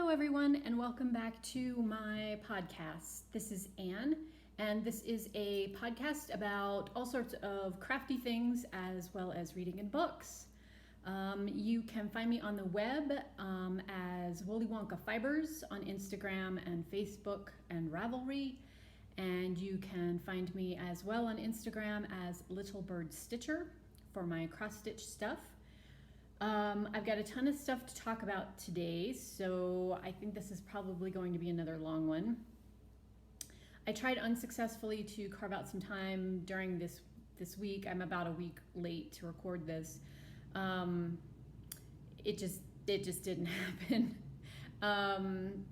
Hello, everyone, and welcome back to my podcast. This is Anne, and this is a podcast about all sorts of crafty things as well as reading and books. You can find me on the web as Woolly Wonka Fibers on Instagram and Facebook and Ravelry, and you can find me as well on Instagram as Little Bird Stitcher for my cross-stitch stuff. I've got a ton of stuff to talk about today, so I think this is probably going to be another long one. I tried unsuccessfully to carve out some time during this week. I'm about a week late to record this. It just didn't happen.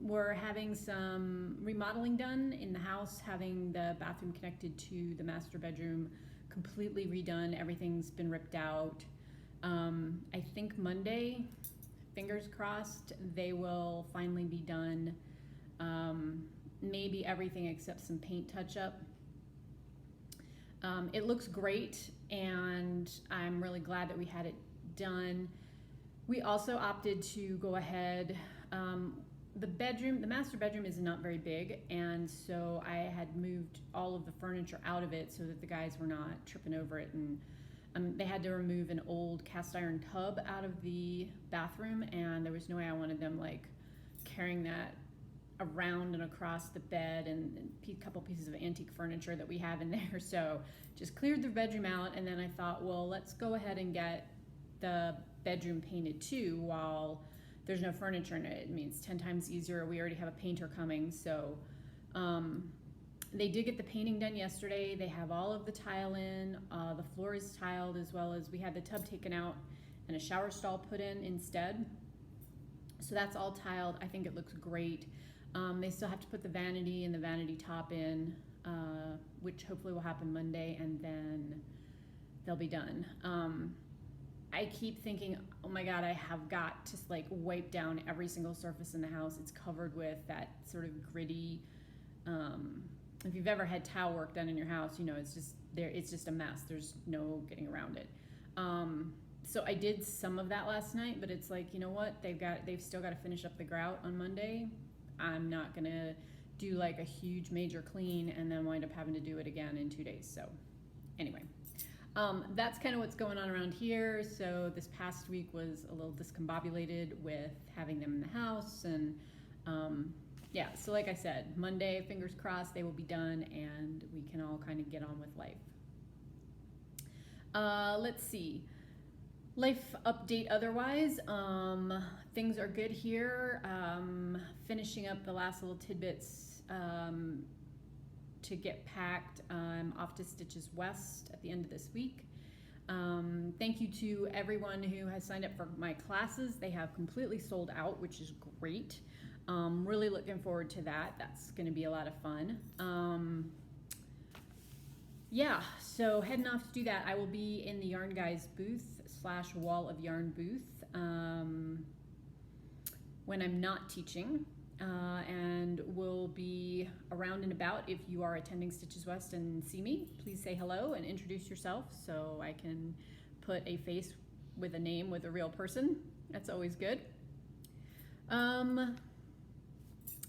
We're having some remodeling done in the house, having the bathroom connected to the master bedroom completely redone. Everything's been ripped out. I think Monday, fingers crossed, they will finally be done. Maybe everything except some paint touch-up. It looks great, and I'm really glad that we had it done. We also opted to go ahead. The master bedroom is not very big, and so I had moved all of the furniture out of it so that the guys were not tripping over it, and they had to remove an old cast iron tub out of the bathroom, and there was no way I wanted them like carrying that around and across the bed and a couple pieces of antique furniture that we have in there. So just cleared the bedroom out, and then I thought, well, let's go ahead and get the bedroom painted too while there's no furniture in it. I mean, it's 10 times easier. We already have a painter coming, so they did get the painting done yesterday. They have all of the tile in. The floor is tiled, as well as we had the tub taken out and a shower stall put in instead. So that's all tiled. I think it looks great. They still have to put the vanity and the vanity top in, which hopefully will happen Monday, and then they'll be done. I keep thinking, oh my God, I have got to like wipe down every single surface in the house. It's covered with that sort of gritty, if you've ever had tile work done in your house, you know it's just a mess. There's no getting around it. So I did some of that last night, but it's like, you know what? They've still got to finish up the grout on Monday. I'm not gonna do like a huge major clean and then wind up having to do it again in 2 days. So anyway, that's kind of what's going on around here. So this past week was a little discombobulated with having them in the house, and yeah, so like I said, Monday, fingers crossed, they will be done and we can all kind of get on with life. Let's see. Life update otherwise. Things are good here. Finishing up the last little tidbits to get packed. I'm off to Stitches West at the end of this week. Thank you to everyone who has signed up for my classes. They have completely sold out, which is great. Really looking forward to that. That's going to be a lot of fun. Yeah, so heading off to do that. I will be in the Yarn Guys booth / Wall of Yarn booth when I'm not teaching, and will be around and about. If you are attending Stitches West and see me, please say hello and introduce yourself so I can put a face with a name with a real person. That's always good.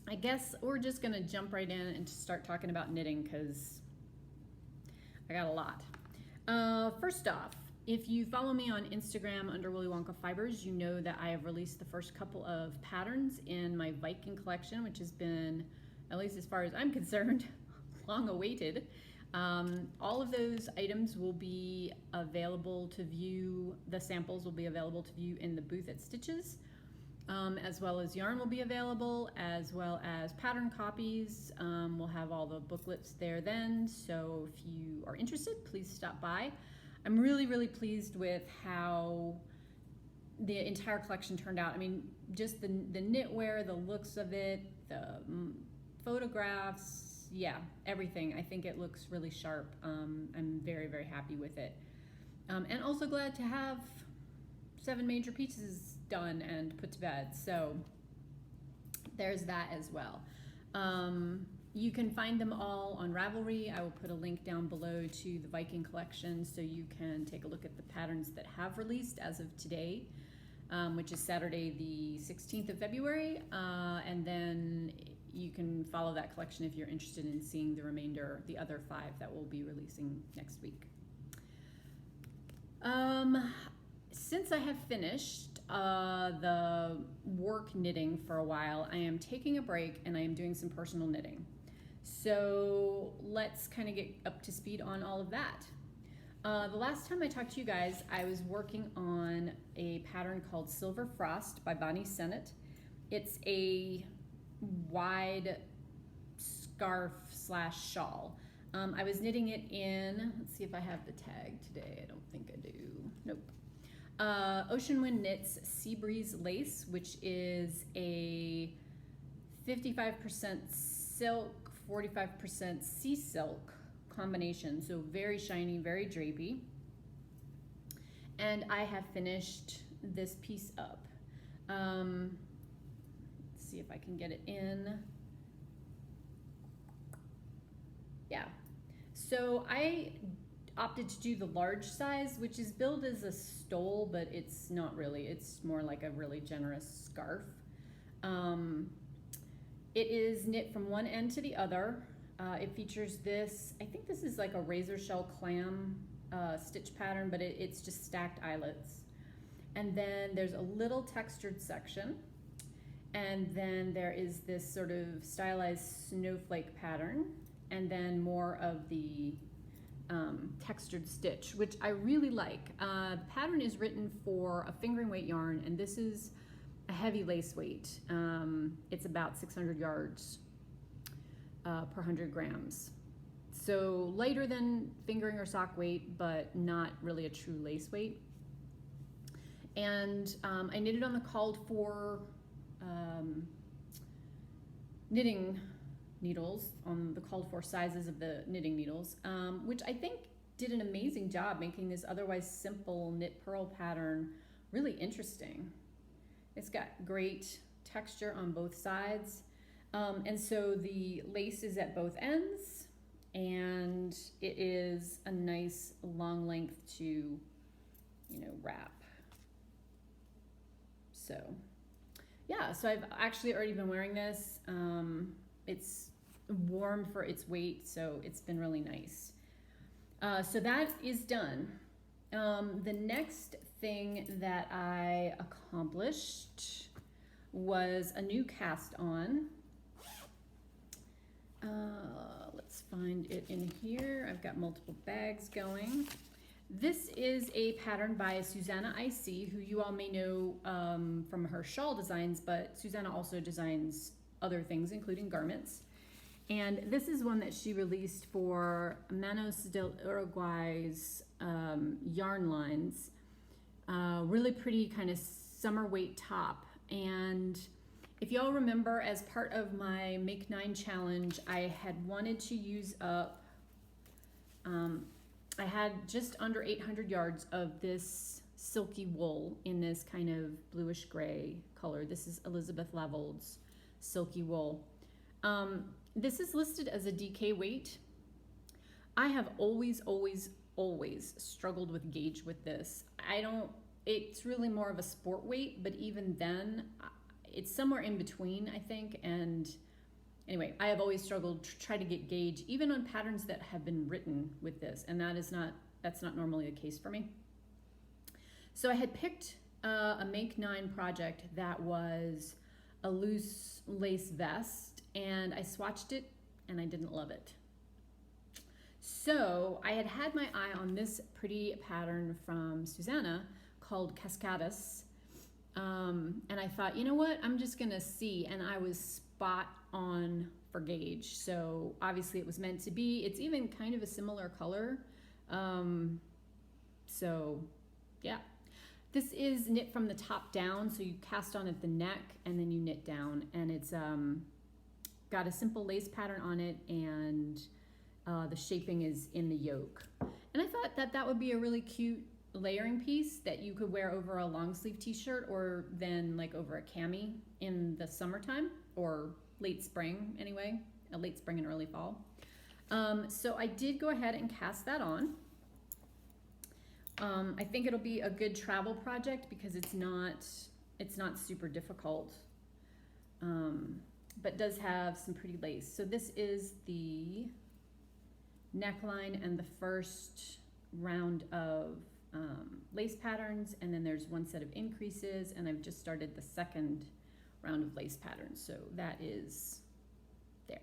I guess we're just gonna jump right in and start talking about knitting because I got a lot. First off, if you follow me on Instagram under Woolly Wonka Fibers, you know that I have released the first couple of patterns in my Viking collection, which has been, at least as far as I'm concerned, long awaited. All of those items will be available to view. The samples will be available to view in the booth at Stitches. As well as yarn will be available, as well as pattern copies. We'll have all the booklets there then, so if you are interested, please stop by. I'm really, really pleased with how the entire collection turned out. I mean, just the knitwear, the looks of it, the photographs, yeah, everything. I think it looks really sharp. I'm very, very happy with it. And also glad to have 7 major pieces done and put to bed, so there's that as well. You can find them all on Ravelry. I will put a link down below to the Viking collection so you can take a look at the patterns that have released as of today. which is Saturday the 16th of February, and then you can follow that collection if you're interested in seeing the remainder, the other 5 that we'll be releasing next week. Since I have finished the work knitting for a while, I am taking a break and I am doing some personal knitting. So let's kind of get up to speed on all of that. The last time I talked to you guys, I was working on a pattern called Silver Frost by Bonnie Sennett. It's a wide scarf / shawl. I was knitting it in, let's see if I have the tag today. I don't think I do. Nope. Ocean Wind Knits Sea Breeze Lace, which is a 55% silk, 45% sea silk combination. So very shiny, very drapey. And I have finished this piece up. Let's see if I can get it in. Yeah. So I opted to do the large size, which is billed as a stole, but it's not really. It's more like a really generous scarf. It is knit from one end to the other. It features this, I think this is like a razor shell clam stitch pattern, but it's just stacked eyelets. And then there's a little textured section. And then there is this sort of stylized snowflake pattern. And then more of the textured stitch, which I really like. The pattern is written for a fingering weight yarn, and this is a heavy lace weight. It's about 600 yards per 100 grams. So lighter than fingering or sock weight, but not really a true lace weight. And I knitted on the called for knitting needles, on the called for sizes of the knitting needles, which I think did an amazing job making this otherwise simple knit purl pattern really interesting. It's got great texture on both sides, and so the lace is at both ends, and it is a nice long length to, wrap. So yeah, so I've actually already been wearing this. It's warm for its weight, so it's been really nice. So that is done. The next thing that I accomplished was a new cast on. Let's find it in here. I've got multiple bags going. This is a pattern by Susanna IC, who you all may know from her shawl designs, but Susanna also designs other things, including garments. And this is one that she released for Manos del Uruguay's yarn lines. Really pretty kind of summer weight top. And if y'all remember, as part of my Make 9 challenge, I had wanted to use up, I had just under 800 yards of this silky wool in this kind of bluish gray color. This is Elizabeth Lavold's silky wool. This is listed as a DK weight. I have always struggled with gauge with this. It's really more of a sport weight, but even then, it's somewhere in between, I think. And anyway, I have always struggled to try to get gauge, even on patterns that have been written with this, and that's not normally the case for me. So I had picked a Make 9 project that was a loose lace vest, and I swatched it and I didn't love it. So I had my eye on this pretty pattern from Susanna called Cascadas, and I thought, you know what, I'm just gonna see, and I was spot on for gauge. So obviously it was meant to be. It's even kind of a similar color. So yeah. This is knit from the top down, so you cast on at the neck and then you knit down, and it's got a simple lace pattern on it, and the shaping is in the yoke. And I thought that would be a really cute layering piece that you could wear over a long sleeve t-shirt, or then like over a cami in the summertime, or late spring anyway, late spring and early fall. So I did go ahead and cast that on. I think it'll be a good travel project because it's not super difficult, but does have some pretty lace. So this is the neckline and the first round of lace patterns, and then there's one set of increases, and I've just started the second round of lace patterns. So that is there.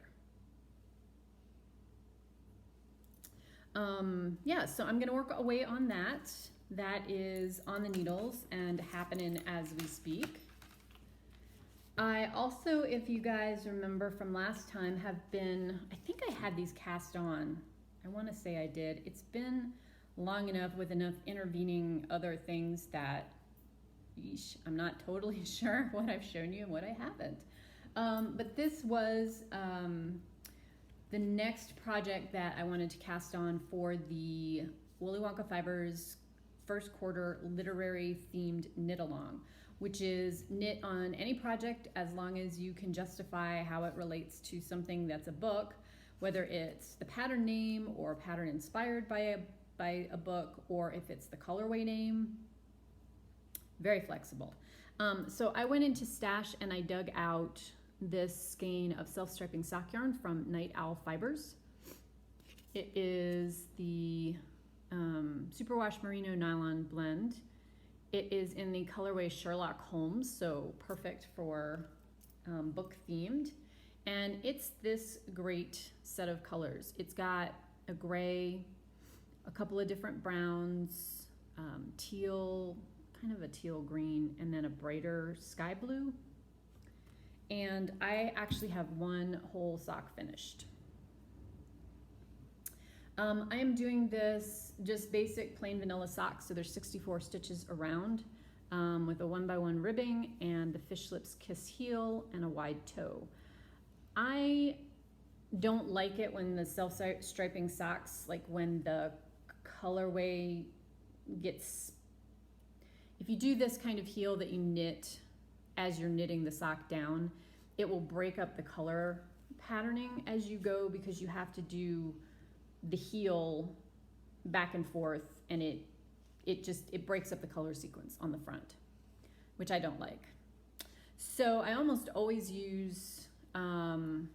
Yeah, so I'm gonna work away on that. That is on the needles and happening as we speak. I also, if you guys remember from last time, I think I had these cast on. I wanna say I did. It's been long enough with enough intervening other things that, yeesh, I'm not totally sure what I've shown you and what I haven't. But this was, the next project that I wanted to cast on for the Willy Wonka Fibers first quarter literary themed knit along, which is knit on any project as long as you can justify how it relates to something that's a book, whether it's the pattern name or a pattern inspired by a book, or if it's the colorway name. Very flexible. So I went into Stash and I dug out this skein of self-striping sock yarn from Night Owl Fibers. It is the Superwash Merino Nylon blend. It is in the colorway Sherlock Holmes, so perfect for book themed. And it's this great set of colors. It's got a gray, a couple of different browns, teal, kind of a teal green, and then a brighter sky blue. And I actually have one whole sock finished. I am doing this just basic plain vanilla socks, so there's 64 stitches around, with a 1x1 ribbing and the Fish Lips Kiss heel and a wide toe. I don't like it when the self-striping socks, like when the colorway gets, if you do this kind of heel that you knit as you're knitting the sock down, it will break up the color patterning as you go, because you have to do the heel back and forth, and it breaks up the color sequence on the front, which I don't like. So I almost always use some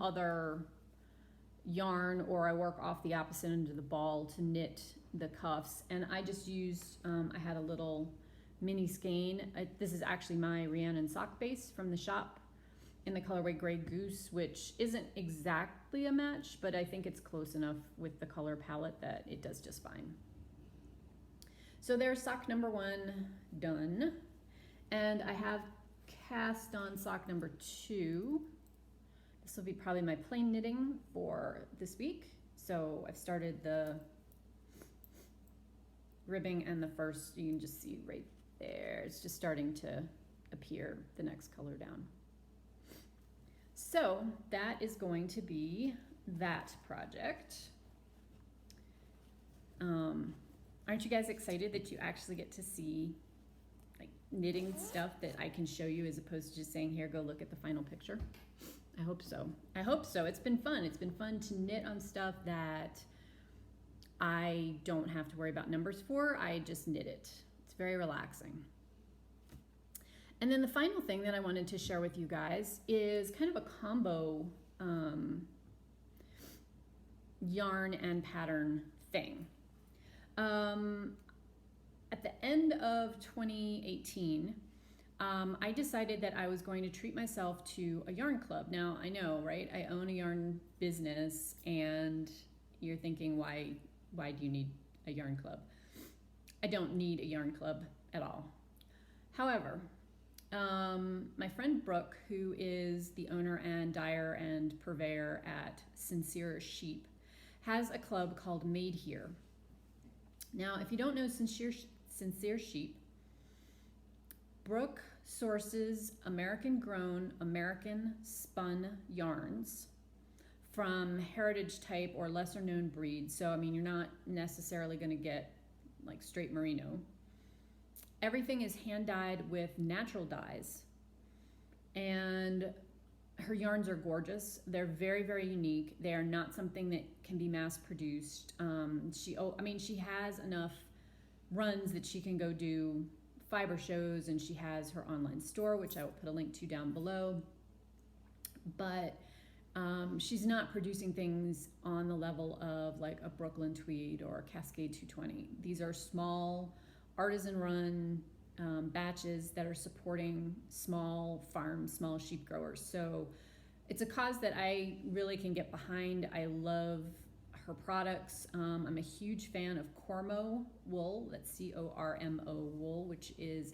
other yarn, or I work off the opposite end of the ball to knit the cuffs, and I just used, I had a little mini skein. This is actually my Rhiannon sock base from the shop in the colorway Grey Goose, which isn't exactly a match, but I think it's close enough with the color palette that it does just fine. So there's sock number 1 done, and I have cast on sock number 2. This will be probably my plain knitting for this week. So I've started the ribbing, and the first, you can just see right there, it's just starting to appear the next color down. So that is going to be that project. Aren't you guys excited that you actually get to see like knitting stuff that I can show you, as opposed to just saying, here, go look at the final picture? I hope so. I hope so. It's been fun. It's been fun to knit on stuff that I don't have to worry about numbers for. I just knit it. It's very relaxing. And then the final thing that I wanted to share with you guys is kind of a combo yarn and pattern thing. At the end of 2018, I decided that I was going to treat myself to a yarn club. Now, I know, right? I own a yarn business, and you're thinking, why do you need a yarn club? I don't need a yarn club at all. However, my friend Brooke, who is the owner and dyer and purveyor at Sincere Sheep, has a club called Made Here. Now, if you don't know Sincere Sheep, Brooke sources American-grown, American-spun yarns from heritage type or lesser-known breeds. So, I mean, you're not necessarily going to get like straight merino. Everything is hand-dyed with natural dyes, and her yarns are gorgeous. They're very, very unique. They are not something that can be mass-produced. She has enough runs that she can go do fiber shows, and she has her online store, which I will put a link to down below. But she's not producing things on the level of like a Brooklyn Tweed or a Cascade 220. These are small artisan run batches that are supporting small farms, small sheep growers. So it's a cause that I really can get behind. I love her products. I'm a huge fan of Cormo wool. That's C-O-R-M-O wool, which is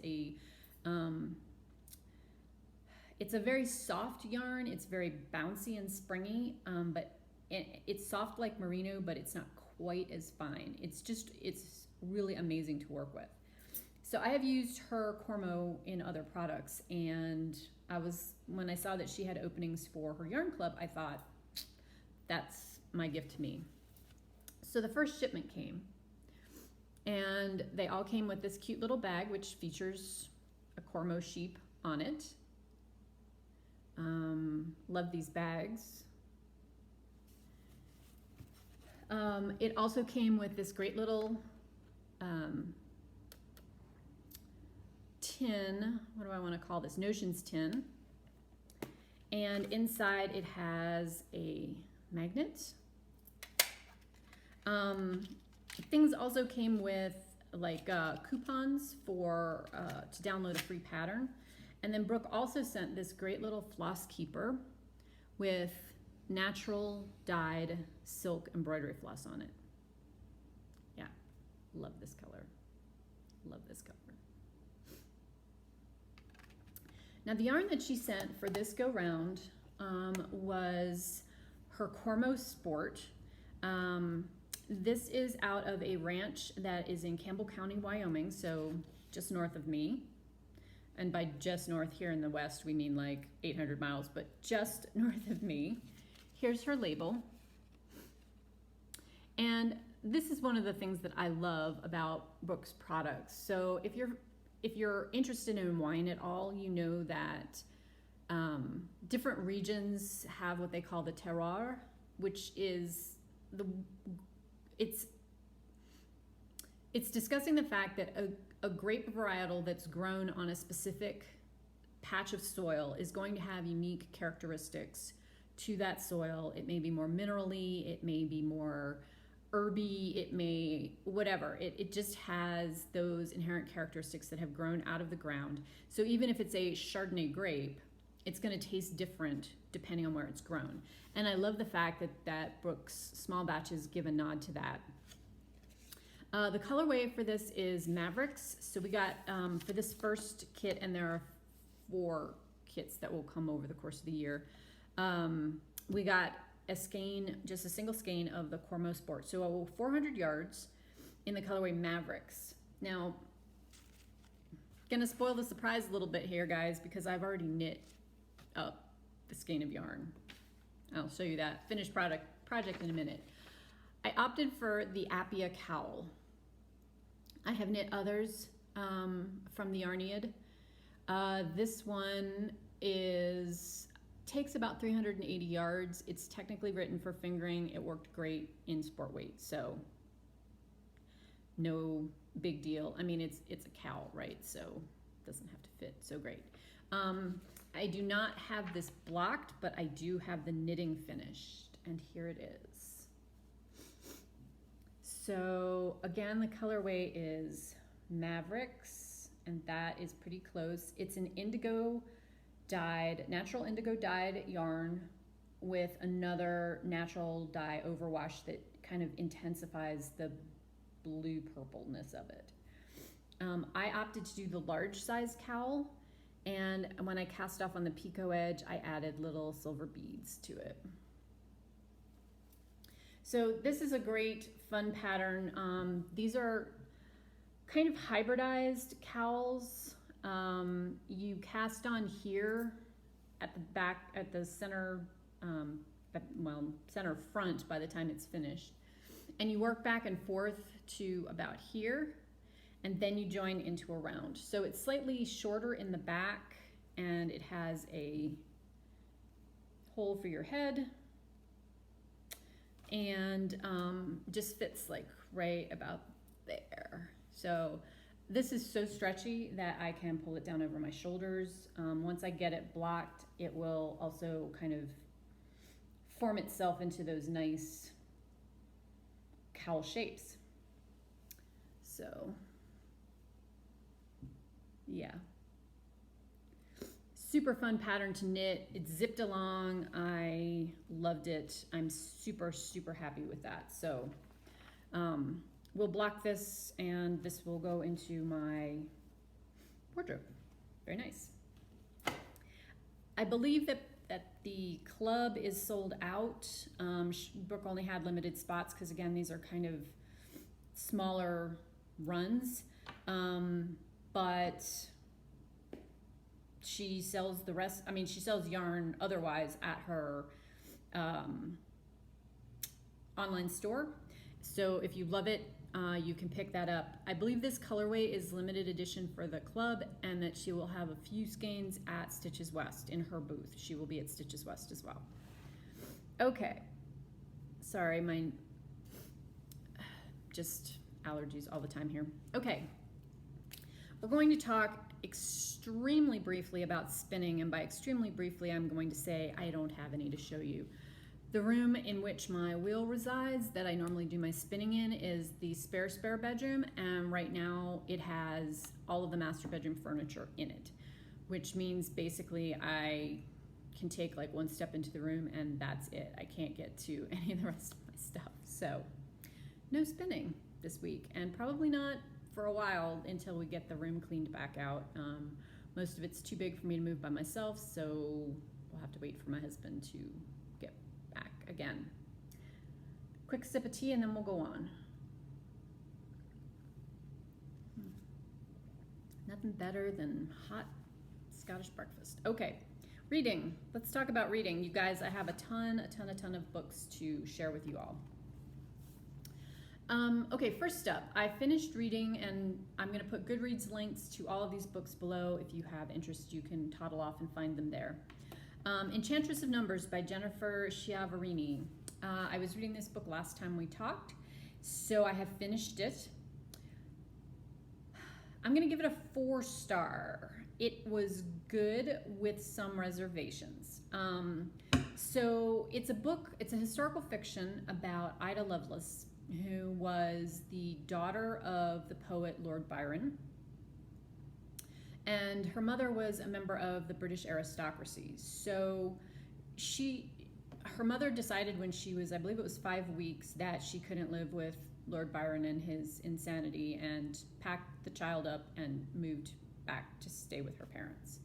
it's a very soft yarn. It's very bouncy and springy, but it's soft like merino, but it's not quite as fine. It's really amazing to work with. So I have used her Cormo in other products, and when I saw that she had openings for her yarn club, I thought, that's my gift to me. So the first shipment came, and they all came with this cute little bag, which features a Cormo sheep on it. Love these bags. It also came with this great little tin. What do I want to call this? Notions tin. And inside it has a magnet. Things also came with like coupons for to download a free pattern. And then Brooke also sent this great little floss keeper with natural dyed silk embroidery floss on it. Yeah, love this color. Love this color. Now the yarn that she sent for this go round was her Cormo Sport. This is out of a ranch that is in Campbell County, Wyoming, so just north of me. And by just north here in the west, we mean like 800 miles, but just north of me. Here's her label. And this is one of the things that I love about Brooke's products. So if you're interested in wine at all, you know that different regions have what they call the terroir, which is it's discussing the fact that a grape varietal that's grown on a specific patch of soil is going to have unique characteristics to that soil. It may be more minerally, it may be more herby, it may, whatever. It just has those inherent characteristics that have grown out of the ground. So even if it's a Chardonnay grape, it's going to taste different depending on where it's grown. And I love the fact that Brooke's small batches give a nod to that. The colorway for this is Mavericks. So we got, for this first kit, and there are 4 kits that will come over the course of the year, we got a skein, just a single skein of the Cormo Sport. So 400 yards in the colorway Mavericks. Now, gonna spoil the surprise a little bit here, guys, because I've already knit up the skein of yarn. I'll show you that finished project in a minute. I opted for the Appia cowl. I have knit others from the Yarniad. This one takes about 380 yards. It's technically written for fingering. It worked great in sport weight, so no big deal. I mean, it's a cowl, right? So it doesn't have to fit so great. I do not have this blocked, but I do have the knitting finished, and here it is. So again, the colorway is Mavericks, and that is pretty close. It's an indigo dyed, natural indigo dyed yarn with another natural dye overwash that kind of intensifies the blue purpleness of it. I opted to do the large size cowl, and when I cast off on the picot edge, I added little silver beads to it. So this is a great fun pattern. These are kind of hybridized cowls. You cast on here at the back, at the center, center front by the time it's finished. And you work back and forth to about here, and then you join into a round. So it's slightly shorter in the back, and it has a hole for your head, and just fits like right about there. So this is so stretchy that I can pull it down over my shoulders. Once I get it blocked, it will also kind of form itself into those nice cowl shapes. So, yeah. Super fun pattern to knit. It zipped along. I loved it. I'm super, super happy with that. So, we'll block this and this will go into my wardrobe. Very nice. I believe that the club is sold out. Brooke only had limited spots because, again, these are kind of smaller runs. But she sells the rest. I mean, she sells yarn otherwise at her online store. So if you love it, you can pick that up. I believe this colorway is limited edition for the club, and that she will have a few skeins at Stitches West in her booth. She will be at Stitches West as well. Okay. Sorry, my just allergies all the time here. Okay. We're going to talk extremely briefly about spinning, and by extremely briefly, I'm going to say I don't have any to show you. The room in which my wheel resides that I normally do my spinning in is the spare bedroom, and right now it has all of the master bedroom furniture in it, which means basically I can take like one step into the room and that's it. I can't get to any of the rest of my stuff. So no spinning this week, and probably not for a while until we get the room cleaned back out. Most of it's too big for me to move by myself, so we'll have to wait for my husband to get back again. Quick sip of tea and then we'll go on. Nothing better than hot Scottish breakfast. Okay, reading. Let's talk about reading. You guys, I have a ton of books to share with you all. Okay, first up, I finished reading, and I'm going to put Goodreads links to all of these books below. If you have interest, you can toddle off and find them there. Enchantress of Numbers by Jennifer Schiavarini. I was reading this book last time we talked, so I have finished it. I'm going to give it a 4-star. It was good with some reservations. So it's a book, it's a historical fiction about Ida Lovelace, who was the daughter of the poet Lord Byron. And her mother was a member of the British aristocracy. So her mother decided when she was, I believe it was 5 weeks, that she couldn't live with Lord Byron and his insanity, and packed the child up and moved back to stay with her parents.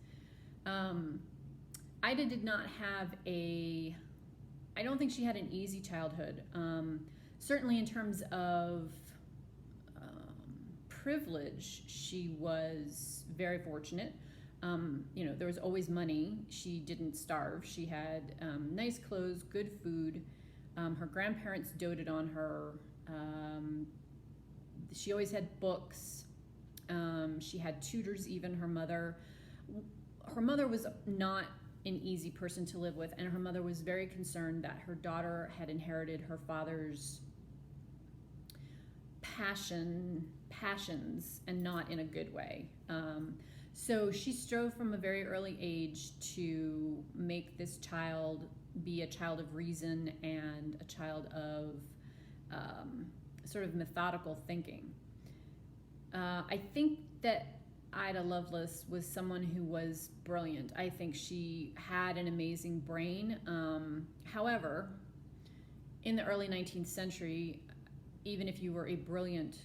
Ida did not have I don't think she had an easy childhood. Certainly in terms of privilege, she was very fortunate. There was always money. She didn't starve. She had nice clothes, good food. Her grandparents doted on her. She always had books. She had tutors even. Her mother was not an easy person to live with, and her mother was very concerned that her daughter had inherited her father's passions, and not in a good way. So she strove from a very early age to make this child be a child of reason and a child of sort of methodical thinking. I think that Ida Lovelace was someone who was brilliant. I think she had an amazing brain. However, in the early 19th century, even if you were a brilliant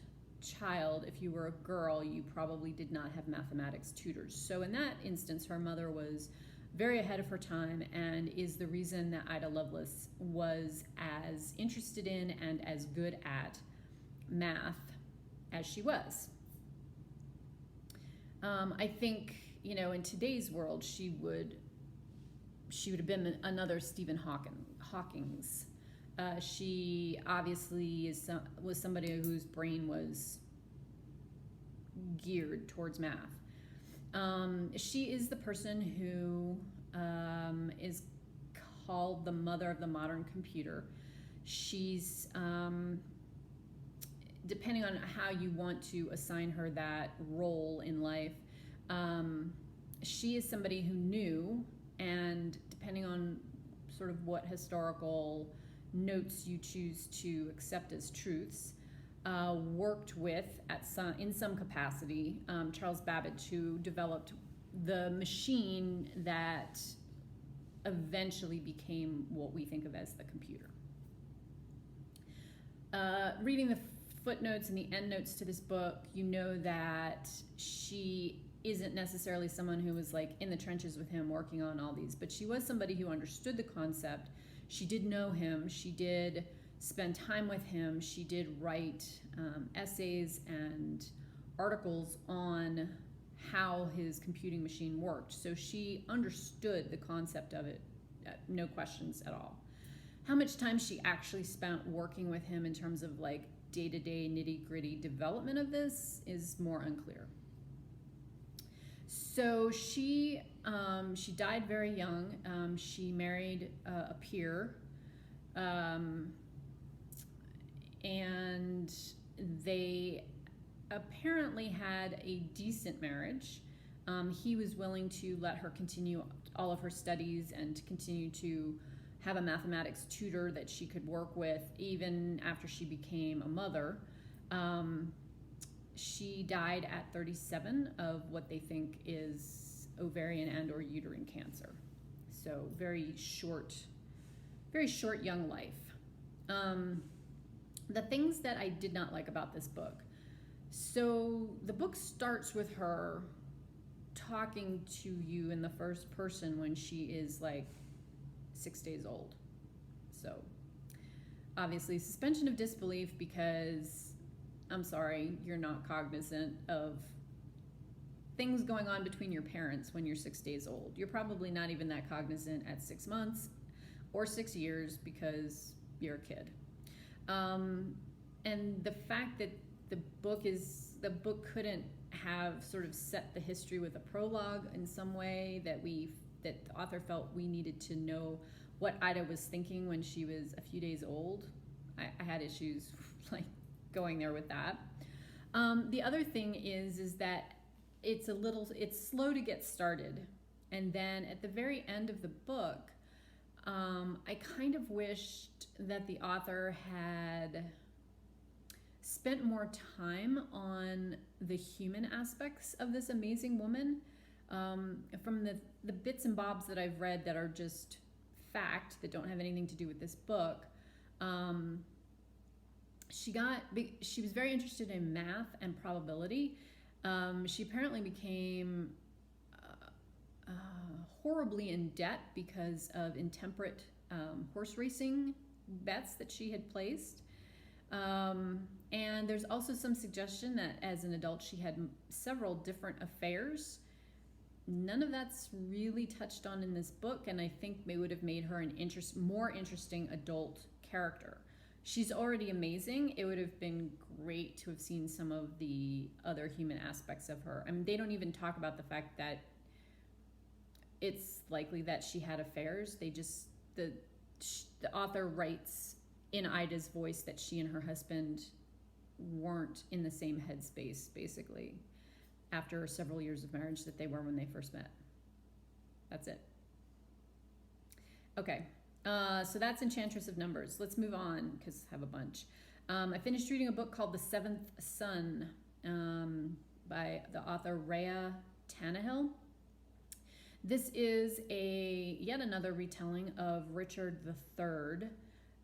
child, if you were a girl, you probably did not have mathematics tutors. So in that instance, her mother was very ahead of her time, and is the reason that Ida Lovelace was as interested in and as good at math as she was. I think, in today's world, she would have been another Stephen Hawking's. She obviously was somebody whose brain was geared towards math. She is the person who is called the mother of the modern computer. She's depending on how you want to assign her that role in life, she is somebody who knew, and depending on sort of what historical notes you choose to accept as truths, worked with in some capacity Charles Babbage, who developed the machine that eventually became what we think of as the computer. Reading the footnotes and the endnotes to this book, you know that she isn't necessarily someone who was like in the trenches with him working on all these, but she was somebody who understood the concept. She did know him. She did spend time with him. She did write essays and articles on how his computing machine worked. So she understood the concept of it, no questions at all. How much time she actually spent working with him in terms of like day-to-day nitty-gritty development of this is more unclear. So she died very young. She married a peer, and they apparently had a decent marriage. He was willing to let her continue all of her studies and to continue to have a mathematics tutor that she could work with even after she became a mother. She died at 37 of what they think is ovarian and or uterine cancer. So very short young life. The things that I did not like about this book. So the book starts with her talking to you in the first person when she is like 6 days old. So obviously suspension of disbelief, because I'm sorry, you're not cognizant of things going on between your parents when you're 6 days old. You're probably not even that cognizant at 6 months or 6 years because you're a kid. And the fact that the book couldn't have sort of set the history with a prologue in some way, that the author felt we needed to know what Ida was thinking when she was a few days old. I had issues like going there with that. The other thing is that it's slow to get started, and then at the very end of the book, I kind of wished that the author had spent more time on the human aspects of this amazing woman. From the bits and bobs that I've read that are just fact, that don't have anything to do with this book, she was very interested in math and probability. She apparently became horribly in debt because of intemperate horse racing bets that she had placed. And there's also some suggestion that as an adult she had several different affairs. None of that's really touched on in this book, and I think it would have made her an more interesting adult character. She's already amazing. It would have been great to have seen some of the other human aspects of her. I mean, they don't even talk about the fact that it's likely that she had affairs. The author writes in Ida's voice that she and her husband weren't in the same headspace, basically, after several years of marriage that they were when they first met. That's it. Okay, so that's Enchantress of Numbers. Let's move on, because I have a bunch. I finished reading a book called The Seventh Son by the author Rhea Tannehill. This is yet another retelling of Richard III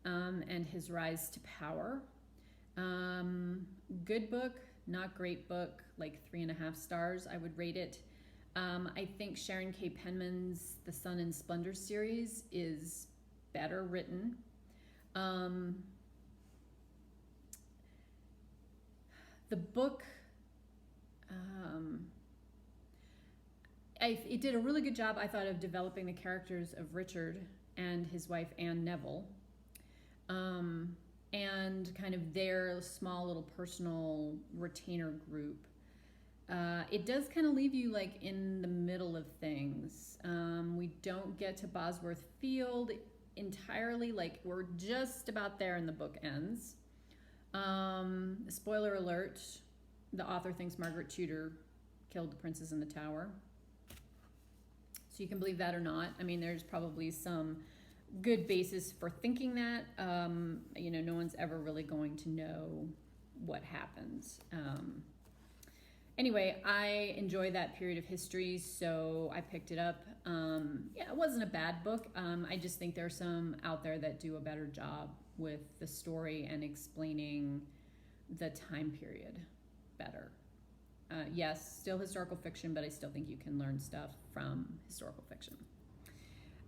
and his rise to power. Good book, not great book, like 3.5 stars, I would rate it. I think Sharon K. Penman's The Sun and Splendor series is better written. The book, it did a really good job, I thought, of developing the characters of Richard and his wife Anne Neville, and kind of their small little personal retainer group. It does kind of leave you like in the middle of things. We don't get to Bosworth Field entirely, like we're just about there and the book ends. Spoiler alert, the author thinks Margaret Tudor killed the princess in the tower. So you can believe that or not. I mean, there's probably some good basis for thinking that. No one's ever really going to know what happens. Anyway, I enjoy that period of history, so I picked it up. It wasn't a bad book. I just think there are some out there that do a better job with the story and explaining the time period better. Yes, still historical fiction, but I still think you can learn stuff from historical fiction.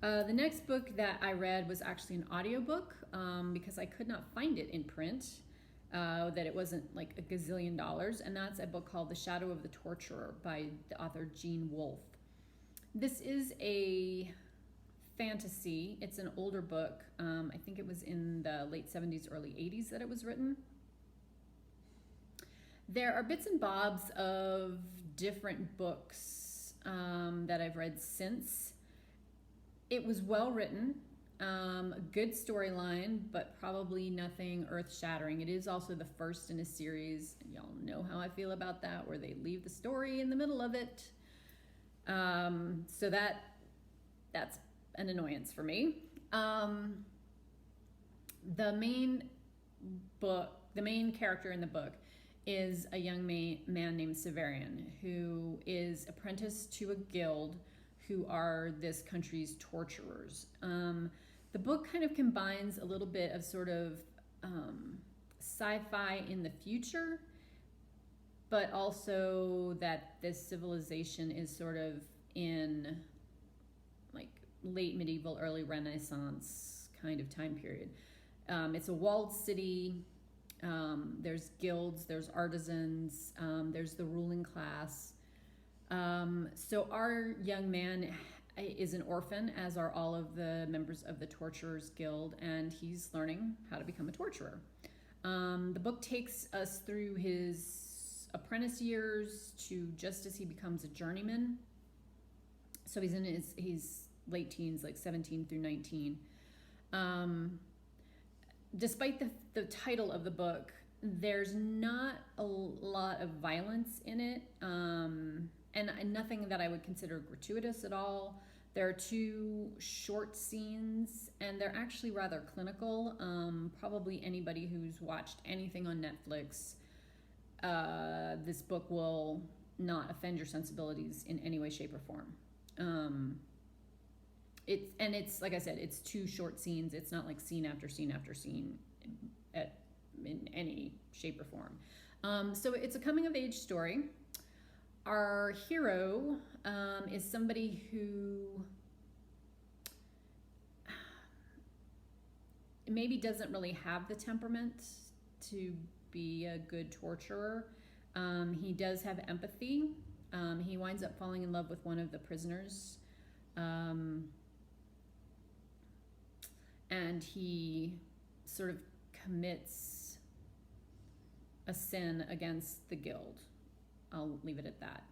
The next book that I read was actually an audiobook because I could not find it in print, that it wasn't like a gazillion dollars, and that's a book called The Shadow of the Torturer by the author Gene Wolfe. This is a fantasy. It's an older book. I think it was in the late 70s, early 80s that it was written. There are bits and bobs of different books that I've read since. It was well written, a good storyline, but probably nothing earth-shattering. It is also the first in a series. Y'all know how I feel about that, where they leave the story in the middle of it. So that's an annoyance for me. The main character in the book is a young man named Severian, who is apprenticed to a guild who are this country's torturers. The book kind of combines a little bit of sort of sci-fi in the future, but also that this civilization is sort of in like late medieval, early Renaissance kind of time period. It's a walled city. There's guilds, there's artisans, there's the ruling class. So our young man is an orphan, as are all of the members of the Torturers Guild, and he's learning how to become a torturer. The book takes us through his apprentice years to just as he becomes a journeyman. So he's in his late teens, like 17 through 19. Despite the title of the book, there's not a lot of violence in it, and nothing that I would consider gratuitous at all. There are 2 short scenes, and they're actually rather clinical. Probably anybody who's watched anything on Netflix, this book will not offend your sensibilities in any way, shape, or form. It's like I said, it's 2 short scenes. It's not like scene after scene after scene in any shape or form. So it's a coming of age story. Our hero is somebody who maybe doesn't really have the temperament to be a good torturer. He does have empathy. He winds up falling in love with one of the prisoners. And he sort of commits a sin against the guild. I'll leave it at that.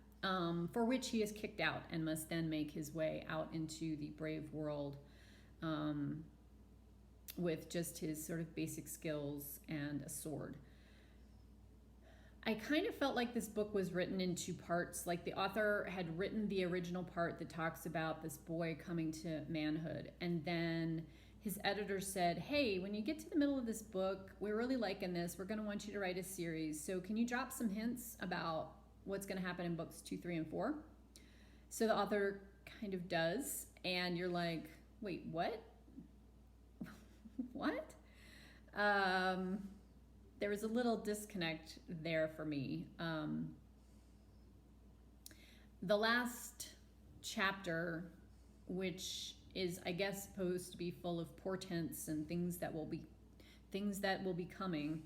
For which he is kicked out and must then make his way out into the brave world with just his sort of basic skills and a sword. I kind of felt like this book was written in 2 parts. Like the author had written the original part that talks about this boy coming to manhood, and then his editor said, hey, when you get to the middle of this book, we're really liking this. We're going to want you to write a series. So can you drop some hints about what's going to happen in books 2, 3, and 4? So the author kind of does. And you're like, wait, what? What? There was a little disconnect there for me. The last chapter, which is, I guess, supposed to be full of portents and things that will be coming,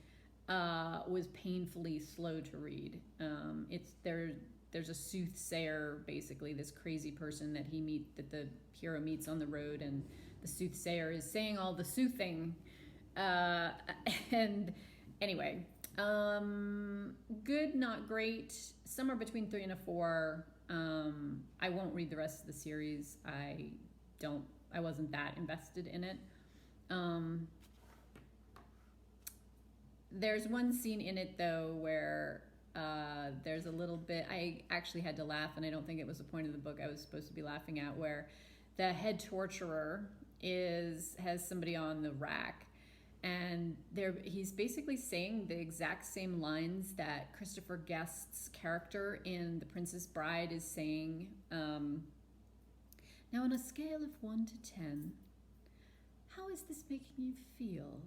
was painfully slow to read. There's a soothsayer, basically, this crazy person that the hero meets on the road, and the soothsayer is saying all the soothing. And anyway, good, not great, somewhere between 3 and a 4. I won't read the rest of the series. I wasn't that invested in it. There's one scene in it though where there's a little bit. I actually had to laugh, and I don't think it was the point of the book I was supposed to be laughing at. Where the head torturer has somebody on the rack, and he's basically saying the exact same lines that Christopher Guest's character in The Princess Bride is saying. Now, on a scale of 1 to 10, how is this making you feel?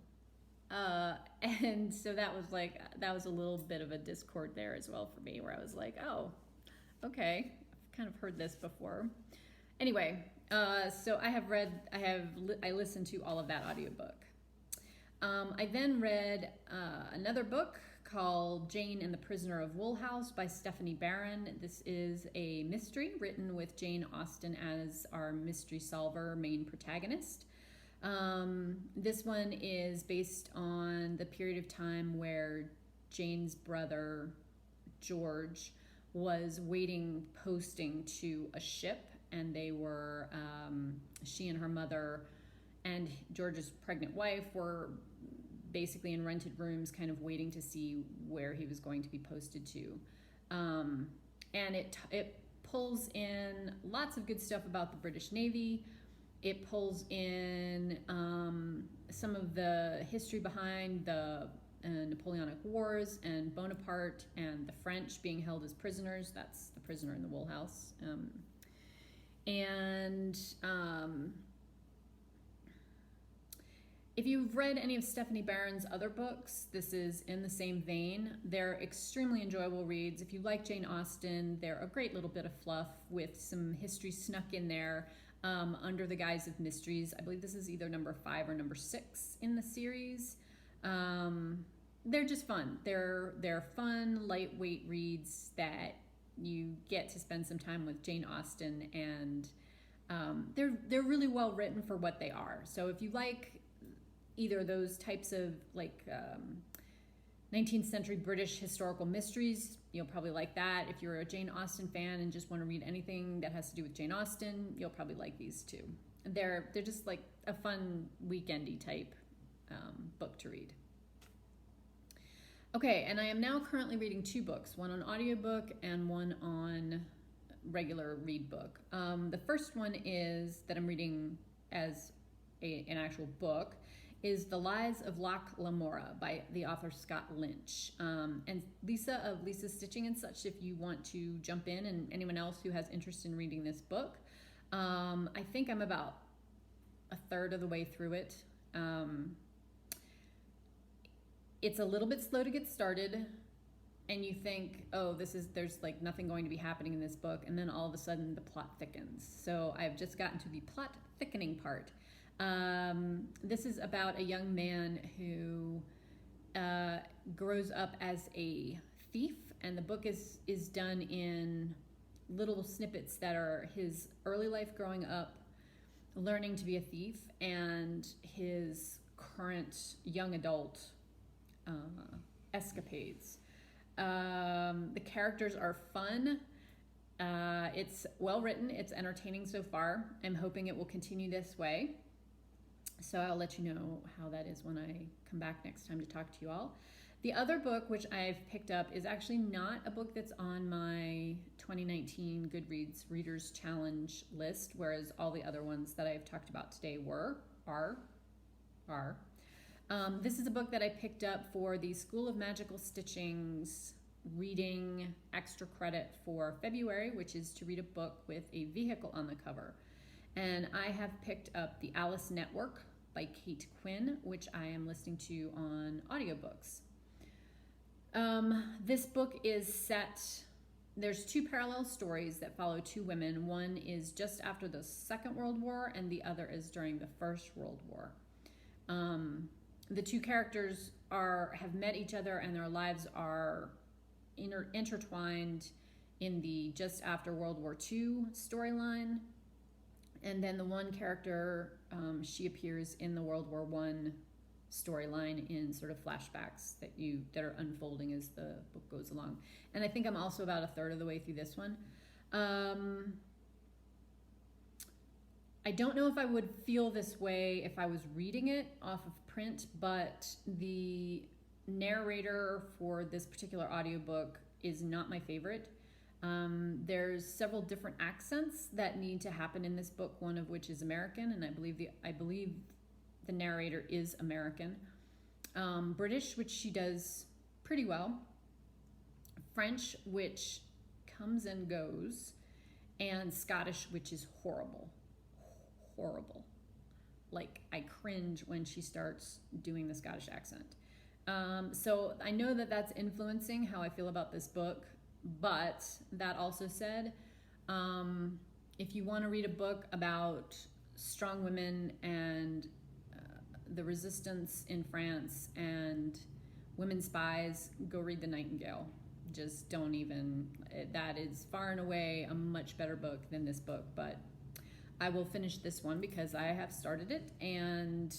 And so that was a little bit of a discord there as well for me, where I was like, oh, okay, I've kind of heard this before. Anyway, so I listened to all of that audiobook. I then read another book called Jane and the Prisoner of Wool House by Stephanie Barron. This is a mystery written with Jane Austen as our mystery solver main protagonist. This one is based on the period of time where Jane's brother, George, was waiting posting to a ship, and they were, she and her mother and George's pregnant wife were basically in rented rooms kind of waiting to see where he was going to be posted to. And it pulls in lots of good stuff about the British Navy. It pulls in some of the history behind the Napoleonic Wars and Bonaparte and the French being held as prisoners. That's The Prisoner in the Wool House. If you've read any of Stephanie Barron's other books, this is in the same vein. They're extremely enjoyable reads. If you like Jane Austen, they're a great little bit of fluff with some history snuck in there under the guise of mysteries. I believe this is either number 5 or number 6 in the series. They're just fun. They're fun, lightweight reads that you get to spend some time with Jane Austen, and they're really well written for what they are. So if you like either those types of 19th century British historical mysteries, you'll probably like that. If you're a Jane Austen fan and just want to read anything that has to do with Jane Austen, you'll probably like these too. They're just like a fun weekendy type book to read. Okay, and I am now currently reading 2 books, one on audiobook and one on regular read book. The first one is that I'm reading as an actual book is The Lies of Locke Lamora by the author Scott Lynch. And Lisa of Lisa's Stitching and Such, if you want to jump in, and anyone else who has interest in reading this book. I think I'm about a third of the way through it. It's a little bit slow to get started, and you think, oh, there's like nothing going to be happening in this book, and then all of a sudden the plot thickens. So I've just gotten to the plot thickening part. This is about a young man who grows up as a thief, and the book is done in little snippets that are his early life growing up, learning to be a thief, and his current young adult escapades. The characters are fun. It's well written. It's entertaining so far. I'm hoping it will continue this way. So I'll let you know how that is when I come back next time to talk to you all. The other book which I've picked up is actually not a book that's on my 2019 Goodreads Readers Challenge list, whereas all the other ones that I've talked about today are. This is a book that I picked up for the School of Magical Stitching's reading extra credit for February, which is to read a book with a vehicle on the cover. And I have picked up The Alice Network by Kate Quinn, which I am listening to on audiobooks. This book is set, there's 2 parallel stories that follow 2 women. One is just after the Second World War, and the other is during the First World War. The 2 characters have met each other, and their lives are intertwined in the just after World War II storyline. And then the one character, she appears in the World War I storyline in sort of flashbacks that are unfolding as the book goes along. And I think I'm also about a third of the way through this one. I don't know if I would feel this way if I was reading it off of print, but the narrator for this particular audiobook is not my favorite. There's several different accents that need to happen in this book, one of which is American, and I believe the narrator is American. British, which she does pretty well. French, which comes and goes. And Scottish, which is horrible. Horrible. Like, I cringe when she starts doing the Scottish accent. So I know that that's influencing how I feel about this book. But that also said, if you want to read a book about strong women and the resistance in France and women spies, go read The Nightingale. Just don't even, that is far and away a much better book than this book. But I will finish this one because I have started it, and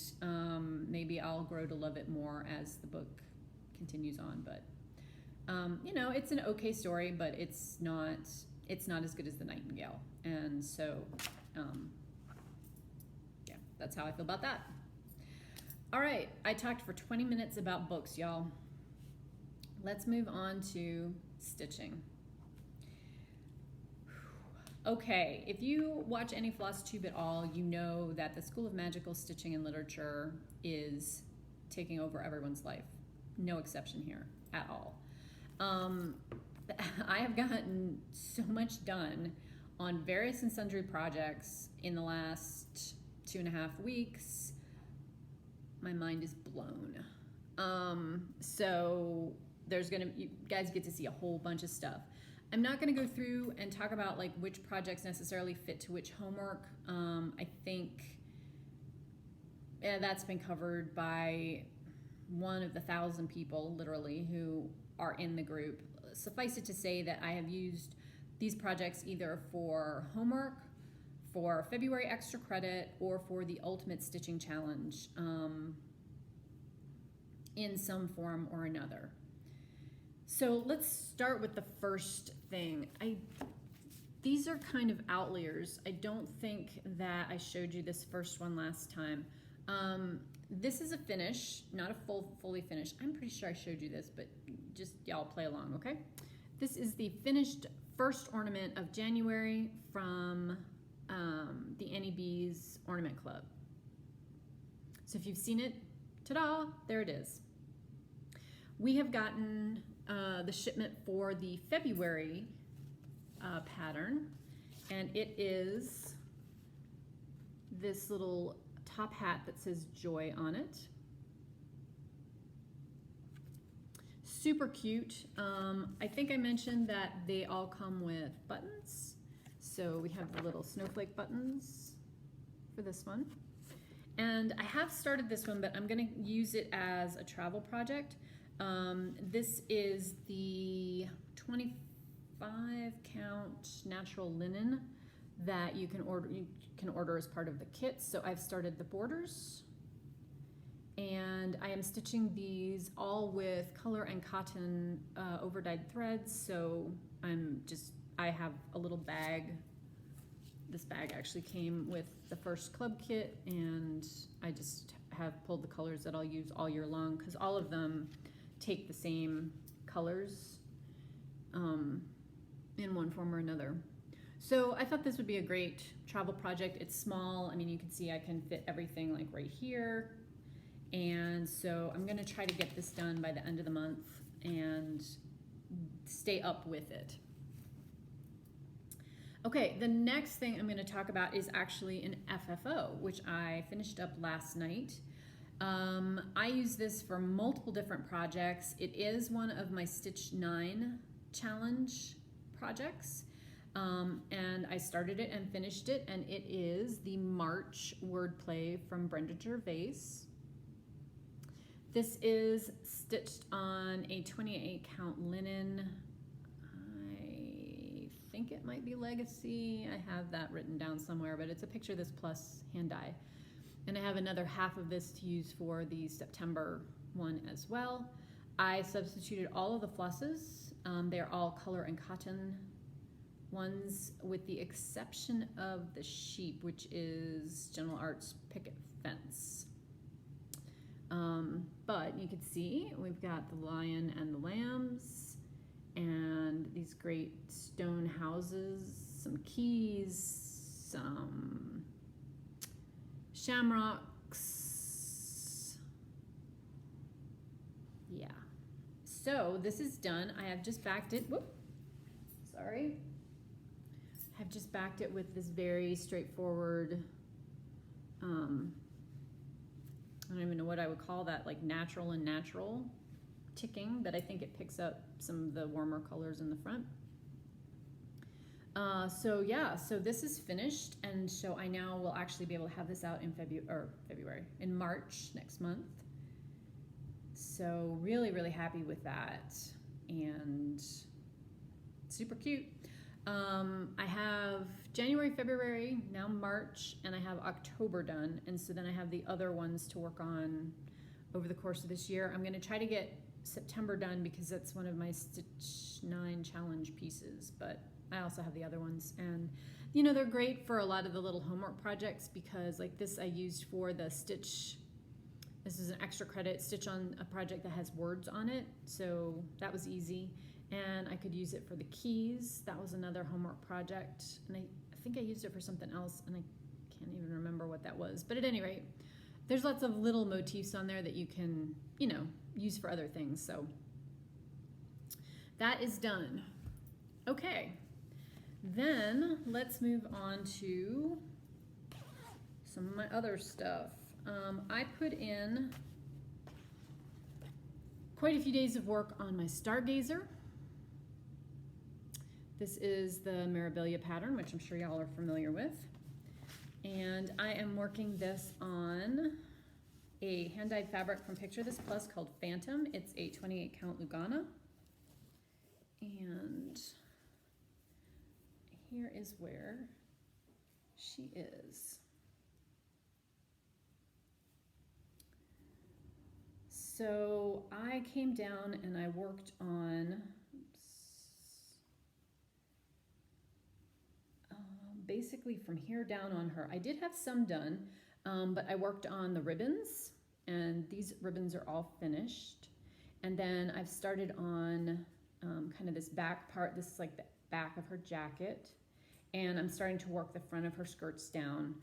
maybe I'll grow to love it more as the book continues on. But it's an okay story, but it's not as good as The Nightingale. And so, yeah, that's how I feel about that. All right, I talked for 20 minutes about books, y'all. Let's move on to stitching. Okay, if you watch any Flosstube at all, you know that the School of Magical Stitching and Literature is taking over everyone's life. No exception here at all. I have gotten so much done on various and sundry projects in the last 2.5 weeks. My mind is blown. So you guys get to see a whole bunch of stuff. I'm not going to go through and talk about like which projects necessarily fit to which homework. I think that's been covered by one of the 1,000 people, literally, who are in the group. Suffice it to say that I have used these projects either for homework, for February extra credit, or for the Ultimate Stitching Challenge in some form or another. So let's start with the first thing. These are kind of outliers. I don't think that I showed you this first one last time. This is a finish, not a fully finished. I'm pretty sure I showed you this, but just y'all play along, okay? This is the finished first ornament of January from the Annie B's Ornament Club. So if you've seen it, ta-da, there it is. We have gotten the shipment for the February pattern, and it is this little top hat that says joy on it. Super cute. I think I mentioned that they all come with buttons. So we have the little snowflake buttons for this one. And I have started this one, but I'm gonna use it as a travel project. This is the 25 count natural linen that you can order as part of the kit. So I've started the borders, and I am stitching these all with color and cotton over dyed threads. So I have a little bag. This bag actually came with the first club kit, and I just have pulled the colors that I'll use all year long because all of them take the same colors in one form or another. So I thought this would be a great travel project. It's small. I mean, you can see I can fit everything like right here. And so I'm gonna try to get this done by the end of the month and stay up with it. Okay, the next thing I'm gonna talk about is actually an FFO, which I finished up last night. I use this for multiple different projects. It is one of my Stitch 9 challenge projects. And I started it and finished it, and it is the March wordplay from Brenda Gervais. This is stitched on a 28 count linen. I think it might be Legacy. I have that written down somewhere, but it's a picture of this plus hand dye. And I have another half of this to use for the September one as well. I substituted all of the flosses. They're all color and cotton ones, with the exception of the sheep, which is General Arts Picket Fence. But you can see we've got the lion and the lambs and these great stone houses, some keys, some shamrocks. Yeah. So this is done. I have just backed it. Whoop. Sorry. I've just backed it with this very straightforward, I don't even know what I would call that, like natural and natural ticking, but I think it picks up some of the warmer colors in the front. So yeah, so this is finished, and so I now will actually be able to have this out in in March next month. So really, really happy with that, and super cute. I have January, February, now March, and I have October done, and so then I have the other ones to work on over the course of this year. I'm going to try to get September done because that's one of my Stitch 9 challenge pieces, but I also have the other ones, and you know, they're great for a lot of the little homework projects because like this I used for the Stitch. This is an extra credit stitch on a project that has words on it, so that was easy. And I could use it for the keys. That was another homework project, and I think I used it for something else, and I can't even remember what that was. But at any rate, there's lots of little motifs on there that you can, you know, use for other things. So that is done. Okay, then let's move on to some of my other stuff. I put in quite a few days of work on my Stargazer. This is the Mirabilia pattern, which I'm sure y'all are familiar with. And I am working this on a hand-dyed fabric from Picture This Plus called Phantom. It's a 28 count Lugana. And here is where she is. So I came down and I worked on, basically from here down on her. I did have some done, but I worked on the ribbons, and these ribbons are all finished. And then I've started on kind of this back part. This is like the back of her jacket, and I'm starting to work the front of her skirts down.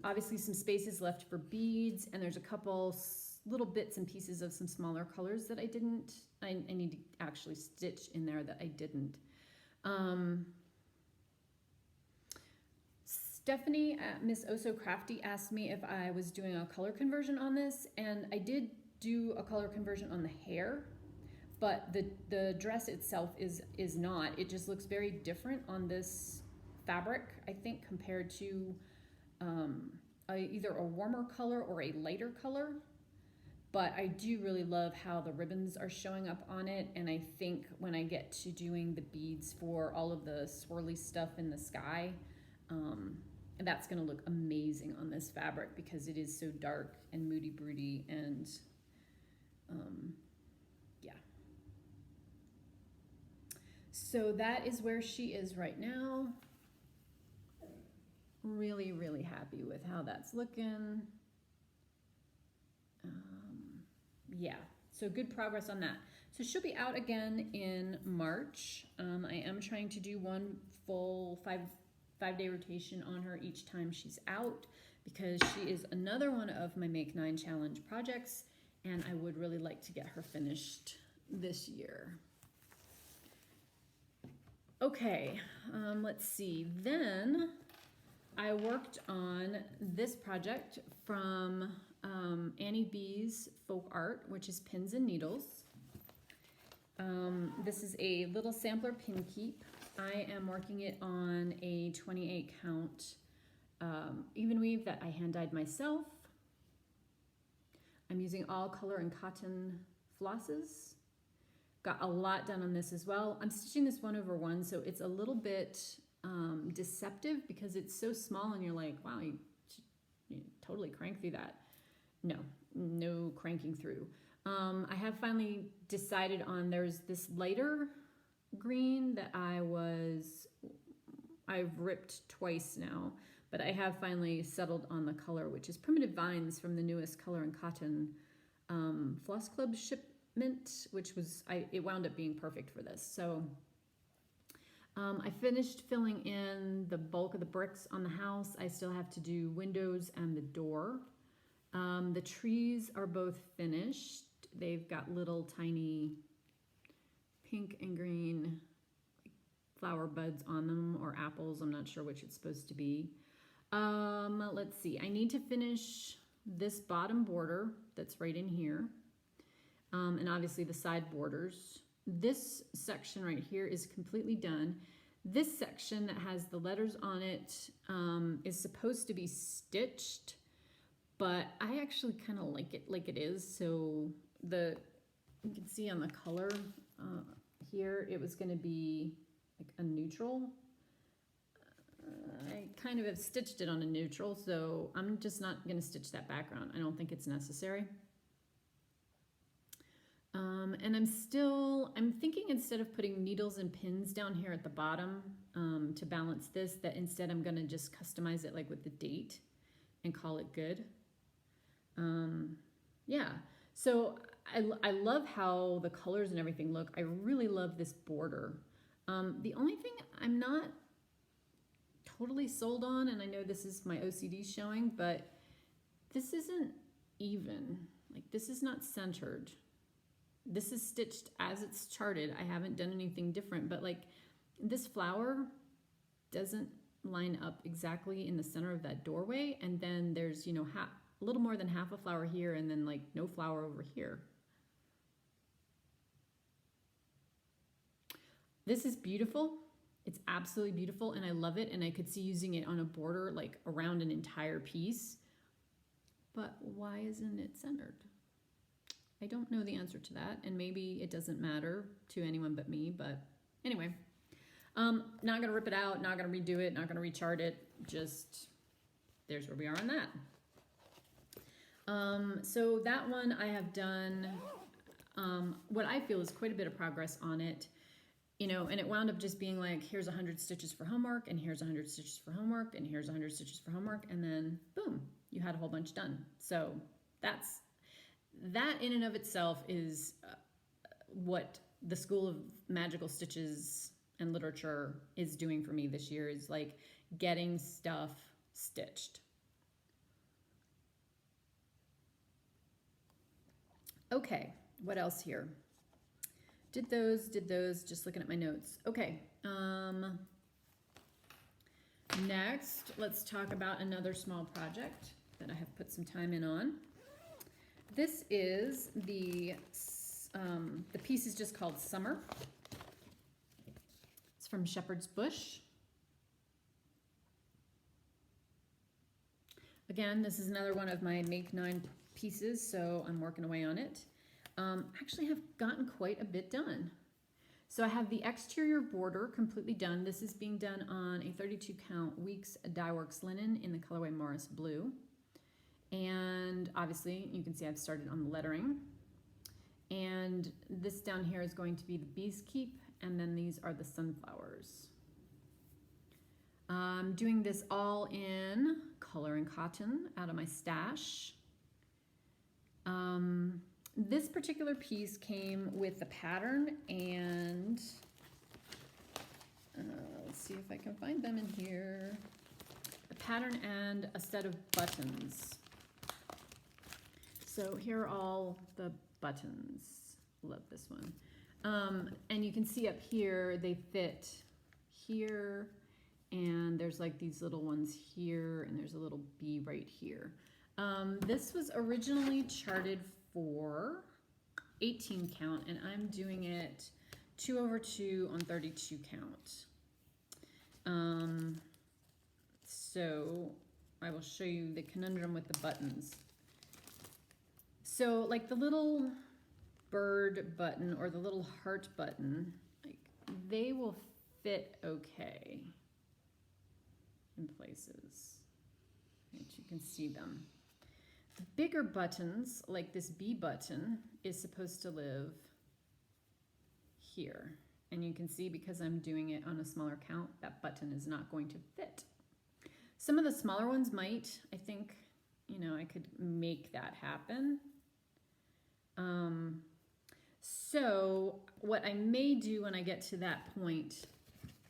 Obviously some spaces left for beads, and there's a couple little bits and pieces of some smaller colors that I need to actually stitch in there that I didn't. Stephanie at Miss Oh So Crafty asked me if I was doing a color conversion on this, and I did do a color conversion on the hair, but the dress itself is not. It just looks very different on this fabric, I think, compared to either a warmer color or a lighter color. But I do really love how the ribbons are showing up on it, and I think when I get to doing the beads for all of the swirly stuff in the sky, that's going to look amazing on this fabric because it is so dark and moody broody, and yeah. So that is where she is right now. Really, really happy with how that's looking. Yeah, so good progress on that. So she'll be out again in March. I am trying to do one full five-day rotation on her each time she's out because she is another one of my Make 9 Challenge projects, and I would really like to get her finished this year. Okay, let's see. Then I worked on this project from Annie B's Folk Art, which is Pins and Needles. This is a little sampler pin keep. I am working it on a 28 count even weave that I hand dyed myself. I'm using all color and cotton flosses. Got a lot done on this as well. I'm stitching this 1/1, so it's a little bit deceptive because it's so small and you're like, wow, you totally crank through that. No cranking through. I have finally decided on, there's this lighter green that I've ripped twice now, but I have finally settled on the color, which is Primitive Vines from the newest Color and Cotton Floss Club shipment, which was, it wound up being perfect for this. So I finished filling in the bulk of the bricks on the house. I still have to do windows and the door. The trees are both finished. They've got little tiny pink and green flower buds on them, or apples. I'm not sure which it's supposed to be. Let's see. I need to finish this bottom border that's right in here. And obviously the side borders. This section right here is completely done. This section that has the letters on it is supposed to be stitched, but I actually kind of like it is. So you can see on the color here, it was going to be like a neutral. I kind of have stitched it on a neutral, so I'm just not going to stitch that background. I don't think it's necessary. And I'm thinking instead of putting needles and pins down here at the bottom to balance this, that instead I'm going to just customize it like with the date and call it good. Yeah, so I love how the colors and everything look. I really love this border. The only thing I'm not totally sold on, and I know this is my OCD showing, but this isn't even. Like, this is not centered. This is stitched as it's charted. I haven't done anything different, but like this flower doesn't line up exactly in the center of that doorway. And then there's, you know, a little more than half a flower here, and then like no flower over here. This is beautiful. It's absolutely beautiful, and I love it. And I could see using it on a border like around an entire piece. But why isn't it centered? I don't know the answer to that, and maybe it doesn't matter to anyone but me, but anyway. Not gonna rip it out, not gonna redo it, not gonna rechart it, just there's where we are on that. So that one I have done what I feel is quite a bit of progress on it, you know, and it wound up just being like, here's 100 stitches for homework, and here's 100 stitches for homework, and here's 100 stitches for homework, and then boom, you had a whole bunch done. So that in and of itself is what the School of Magical Stitches and Literature is doing for me this year, is like getting stuff stitched. Okay, what else here? Did those, just looking at my notes. Okay, next, let's talk about another small project that I have put some time in on. This is the piece is just called Summer. It's from Shepherd's Bush. Again, this is another one of my Make 9 pieces, so I'm working away on it. Actually have gotten quite a bit done. So I have the exterior border completely done. This is being done on a 32 count Weeks Dye Works linen in the colorway Morris Blue. And obviously you can see I've started on the lettering. And this down here is going to be the Bee's Keep, and then these are the sunflowers. I'm doing this all in Color and Cotton out of my stash. This particular piece came with the pattern, and let's see if I can find them in here. The pattern and a set of buttons. So here are all the buttons. Love this one. And you can see up here, they fit here, and there's like these little ones here, and there's a little bee right here. This was originally charted for 18 count, and I'm doing it 2/2 on 32 count. So I will show you the conundrum with the buttons. So like the little bird button or the little heart button, like they will fit okay in places, and you can see them. The bigger buttons, like this B button, is supposed to live here. And you can see, because I'm doing it on a smaller count, that button is not going to fit. Some of the smaller ones might, I think, you know, I could make that happen. So what I may do when I get to that point,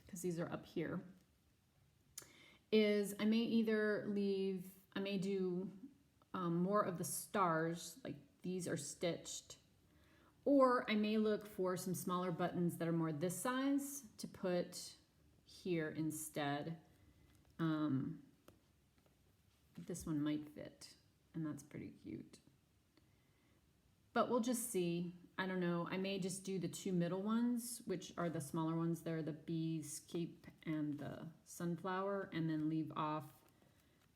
because these are up here, is I may do more of the stars, like these are stitched, or I may look for some smaller buttons that are more this size to put here instead. This one might fit, and that's pretty cute. But we'll just see. I don't know. I may just do the two middle ones, which are the smaller ones. They're the bee's cape and the sunflower, and then leave off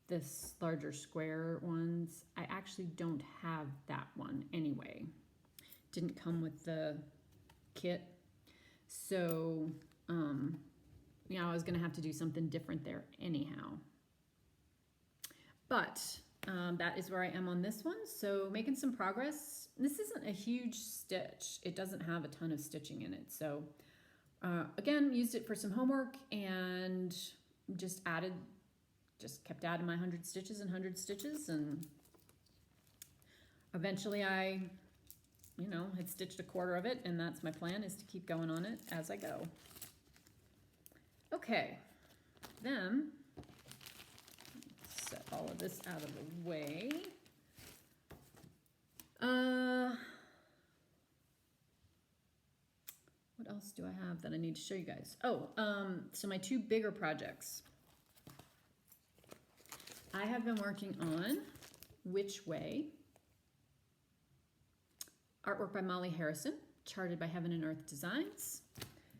this larger square ones. I actually don't have that one anyway. Didn't come with the kit. So, you know, I was gonna have to do something different there anyhow. But that is where I am on this one. So making some progress. This isn't a huge stitch. It doesn't have a ton of stitching in it. So again, used it for some homework and just kept adding my 100 stitches and 100 stitches. And eventually I, you know, had stitched a quarter of it, and that's my plan, is to keep going on it as I go. Okay, then set all of this out of the way. What else do I have that I need to show you guys? Oh, so my two bigger projects. I have been working on Which Way, artwork by Molly Harrison, charted by Heaven and Earth Designs.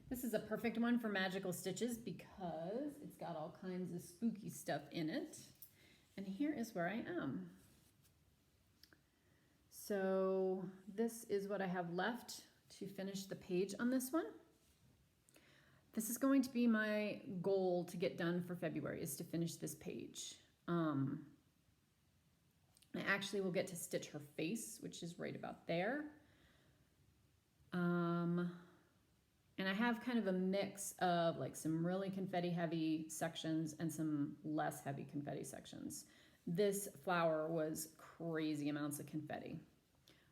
This is a perfect one for magical stitches because it's got all kinds of spooky stuff in it. And here is where I am. So this is what I have left to finish the page on this one. This is going to be my goal to get done for February, is to finish this page. I actually will get to stitch her face, which is right about there. And I have kind of a mix of like some really confetti heavy sections and some less heavy confetti sections. This flower was crazy amounts of confetti,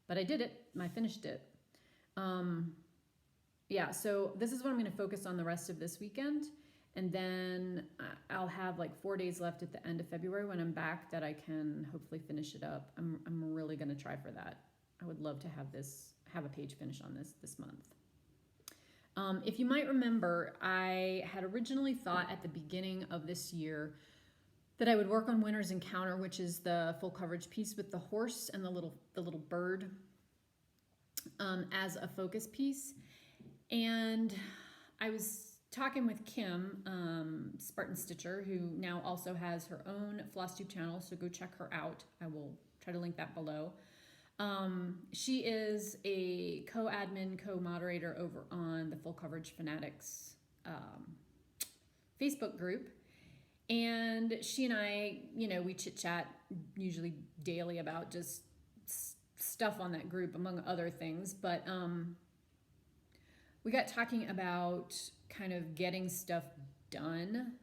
but I did it, I finished it. Yeah, so this is what I'm going to focus on the rest of this weekend. And then I'll have like 4 days left at the end of February when I'm back that I can hopefully finish it up. I'm really going to try for that. I would love to have a page finish on this month. If you might remember, I had originally thought at the beginning of this year that I would work on Winter's Encounter, which is the full coverage piece with the horse and the little bird, as a focus piece. And I was talking with Kim, Spartan Stitcher, who now also has her own Flosstube channel, so go check her out. I will try to link that below. She is a co-admin, co-moderator over on the Full Coverage Fanatics Facebook group. And she and I, you know, we chit-chat usually daily about just stuff on that group, among other things. But we got talking about kind of getting stuff done.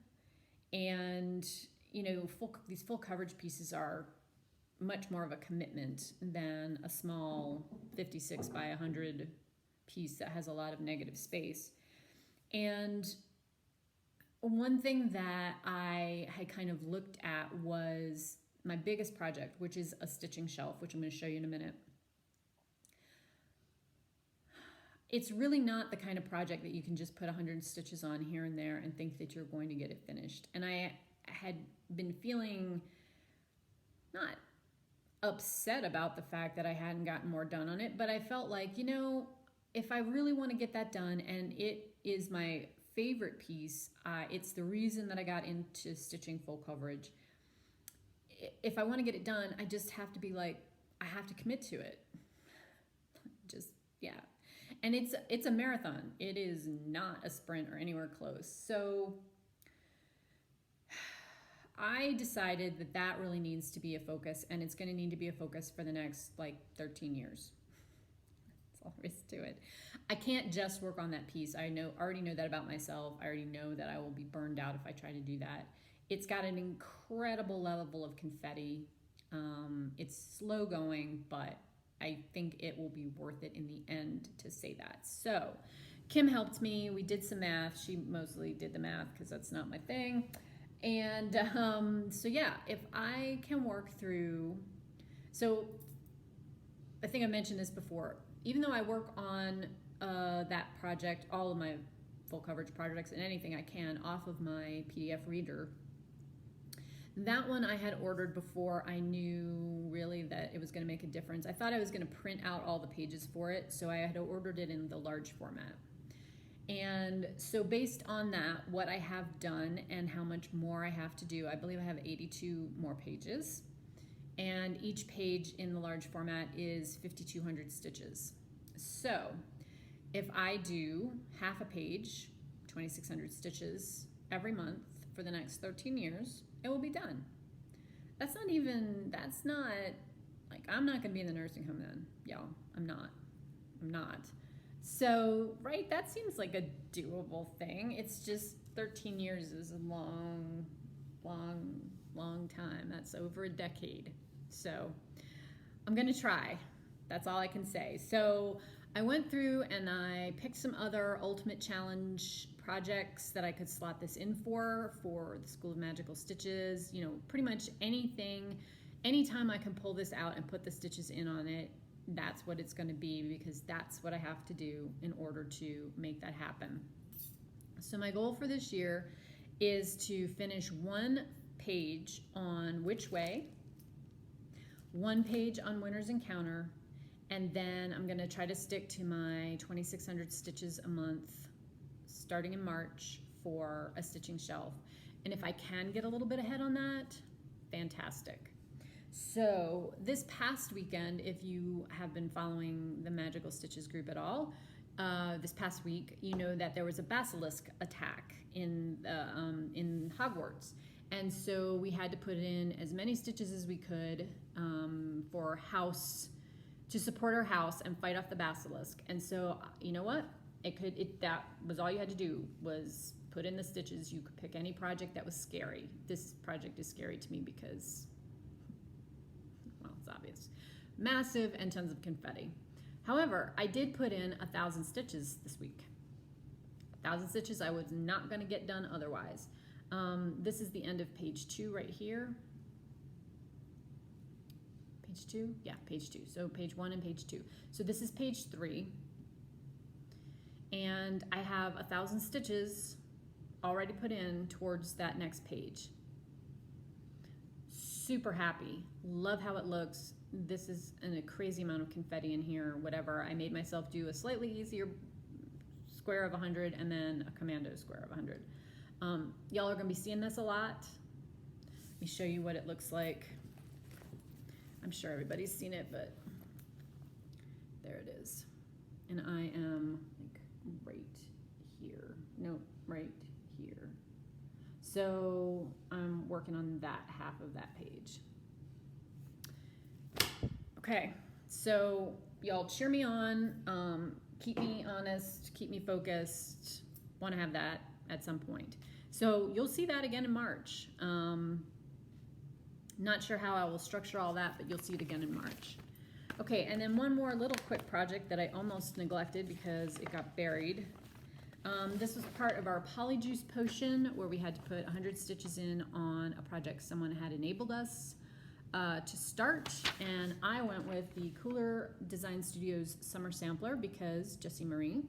And, you know, these full coverage pieces are much more of a commitment than a small 56 by 100 piece that has a lot of negative space. And one thing that I had kind of looked at was my biggest project, which is a stitching shelf, which I'm going to show you in a minute. It's really not the kind of project that you can just put 100 stitches on here and there and think that you're going to get it finished. And I had been feeling not upset about the fact that I hadn't gotten more done on it, but I felt like, you know, if I really want to get that done, and it is my favorite piece, it's the reason that I got into stitching full coverage. If I want to get it done, I just have to be like, I have to commit to it. Just, yeah. And it's a marathon. It is not a sprint or anywhere close. So I decided that that really needs to be a focus, and it's going to need to be a focus for the next like 13 years. That's all there is to it. I can't just work on that piece. I already know that about myself. I already know that I will be burned out if I try to do that. It's got an incredible level of confetti. It's slow going, but I think it will be worth it in the end to say that. So Kim helped me. We did some math. She mostly did the math because that's not my thing. And so yeah, if I can work through, so I think I mentioned this before, even though I work on that project, all of my full coverage projects and anything I can off of my PDF reader, that one I had ordered before I knew really that it was going to make a difference. I thought I was going to print out all the pages for it, so I had ordered it in the large format. And so based on that, what I have done and how much more I have to do, I believe I have 82 more pages. And each page in the large format is 5,200 stitches. So if I do half a page, 2,600 stitches every month for the next 13 years, it will be done. That's not, like, I'm not gonna be in the nursing home then, y'all. I'm not. So, right, that seems like a doable thing. It's just 13 years is a long time. That's over a decade. So I'm gonna try. That's all I can say. So I went through and I picked some other Ultimate Challenge projects that I could slot this in for the School of Magical Stitches. You know, pretty much anything, anytime I can pull this out and put the stitches in on it, that's what it's going to be, because that's what I have to do in order to make that happen. So my goal for this year is to finish one page on Which Way, one page on Winter's Encounter, and then I'm going to try to stick to my 2,600 stitches a month starting in March for a stitching shelf. And if I can get a little bit ahead on that, fantastic. So this past weekend, if you have been following the Magical Stitches group at all, this past week, you know that there was a basilisk attack in Hogwarts. And so we had to put in as many stitches as we could for house, to support our house and fight off the basilisk. And so, you know what? That was all you had to do, was put in the stitches. You could pick any project that was scary. This project is scary to me because, well, it's obvious. Massive and tons of confetti. However, I did put in 1,000 stitches this week. 1,000 stitches I was not going to get done otherwise. This is the end of page 2 right here. Page 2? Yeah, page 2. So page 1 and page 2. So this is page 3. And I have 1,000 stitches already put in towards that next page. Super happy. Love how it looks. This is a crazy amount of confetti in here, whatever. I made myself do a slightly easier square of 100 and then a commando square of 100. Y'all are going to be seeing this a lot. Let me show you what it looks like. I'm sure everybody's seen it, but there it is. And I am like right here. No, right here. So I'm working on that half of that page. Okay, so y'all cheer me on, keep me honest, keep me focused. Want to have that at some point. So you'll see that again in March. Not sure how I will structure all that, but you'll see it again in March. Okay, and then one more little quick project that I almost neglected because it got buried. This was part of our Polyjuice Potion, where we had to put 100 stitches in on a project someone had enabled us to start, and I went with the Cooler Design Studios Summer Sampler because Jessie Marie,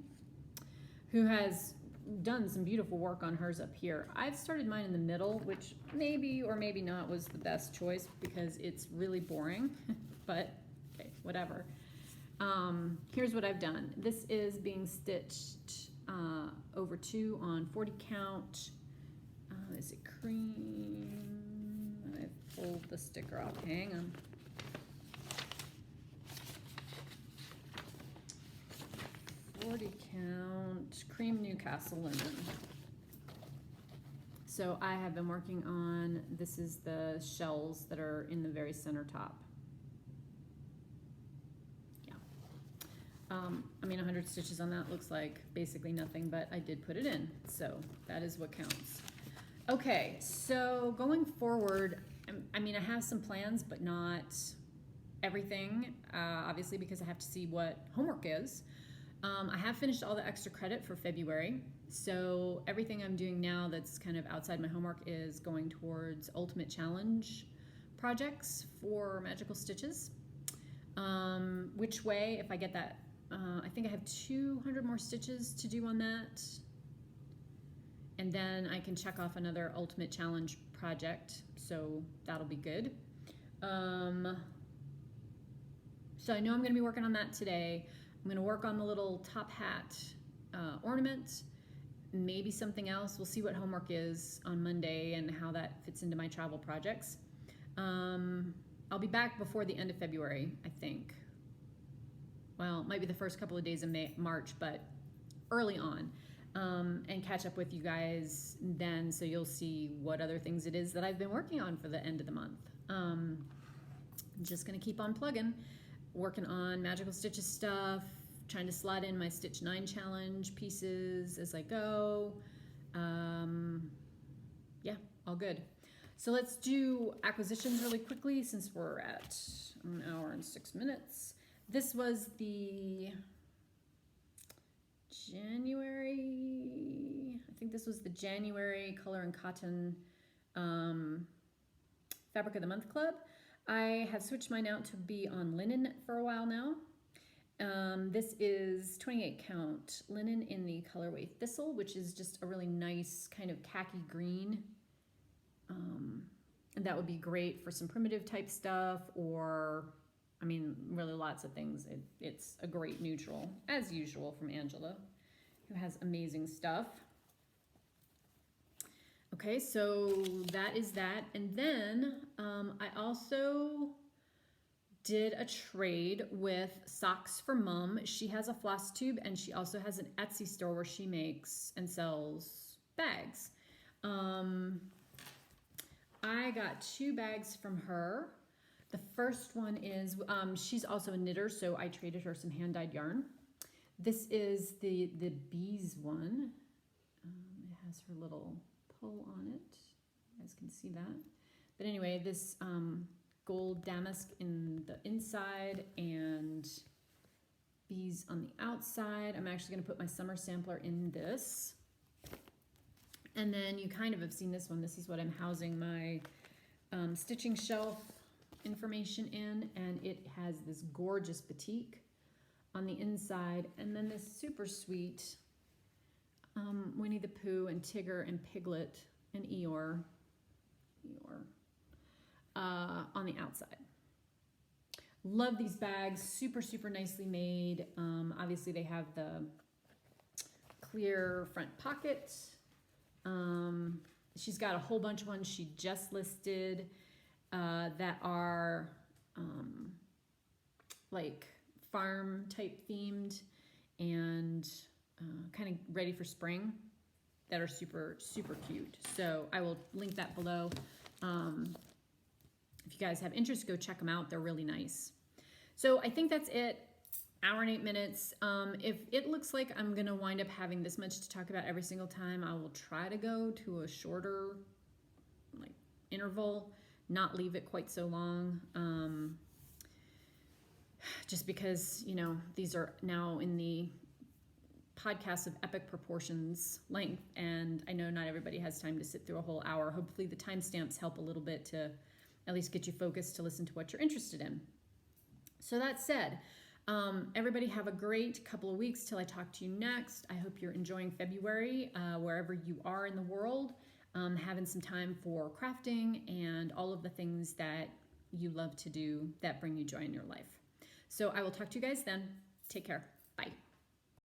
who has done some beautiful work on hers up here. I've started mine in the middle, which maybe or maybe not was the best choice because it's really boring, but okay, whatever. Here's what I've done. This is being stitched over 2 on 40 count. Is it cream? I pulled the sticker off. Hang on. Count cream Newcastle linen. So I have been working on, this is the shells that are in the very center top. Yeah. I mean, 100 stitches on that looks like basically nothing, but I did put it in, so that is what counts. Okay, so going forward, I mean, I have some plans, but not everything, obviously, because I have to see what homework is. I have finished all the extra credit for February, so everything I'm doing now that's kind of outside my homework is going towards Ultimate Challenge projects for Magical Stitches. Which way, if I get that, I think I have 200 more stitches to do on that. And then I can check off another Ultimate Challenge project, so that'll be good. So I know I'm going to be working on that today. I'm going to work on the little top hat ornament, maybe something else. We'll see what homework is on Monday and how that fits into my travel projects. I'll be back before the end of February, I think. Well, it might be the first couple of days of March, but early on. And catch up with you guys then, so you'll see what other things it is that I've been working on for the end of the month. I'm just going to keep on plugging, working on Magical Stitches stuff, trying to slot in my Stitch 9 challenge pieces as I go. Yeah, all good. So let's do acquisitions really quickly since we're at an hour and 6 minutes. This was the January, I think this was the January Color and Cotton Fabric of the Month Club. I have switched mine out to be on linen for a while now. This is 28 count linen in the colorway Thistle, which is just a really nice kind of khaki green. And that would be great for some primitive type stuff, or, I mean, really lots of things. It's a great neutral, as usual, from Angela, who has amazing stuff. Okay, so that is that. And then I also did a trade with Socks for Mum. She has a Flosstube, and she also has an Etsy store where she makes and sells bags. I got 2 bags from her. The first one is, she's also a knitter, so I traded her some hand-dyed yarn. This is the bees one. It has her little pull on it. You guys can see that. But anyway, this gold damask in the inside and bees on the outside. I'm actually going to put my summer sampler in this. And then you kind of have seen this one. This is what I'm housing my stitching shelf information in, and it has this gorgeous batik on the inside, and then this super sweet Winnie the Pooh and Tigger and Piglet and Eeyore on the outside. Love these bags, super, super nicely made. Obviously they have the clear front pocket. She's got a whole bunch of ones she just listed that are like farm type themed and kind of ready for spring, that are super, super cute. So I will link that below. If you guys have interest, go check them out. They're really nice. So I think that's it. Hour and 8 minutes. If it looks like I'm gonna wind up having this much to talk about every single time, I will try to go to a shorter like interval, not leave it quite so long. Just because, you know, these are now in the podcasts of epic proportions length, and I know not everybody has time to sit through a whole hour. Hopefully the timestamps help a little bit to at least get you focused to listen to what you're interested in. So that said, everybody have a great couple of weeks till I talk to you next. I hope you're enjoying February wherever you are in the world, having some time for crafting and all of the things that you love to do that bring you joy in your life. So I will talk to you guys then. Take care. Bye.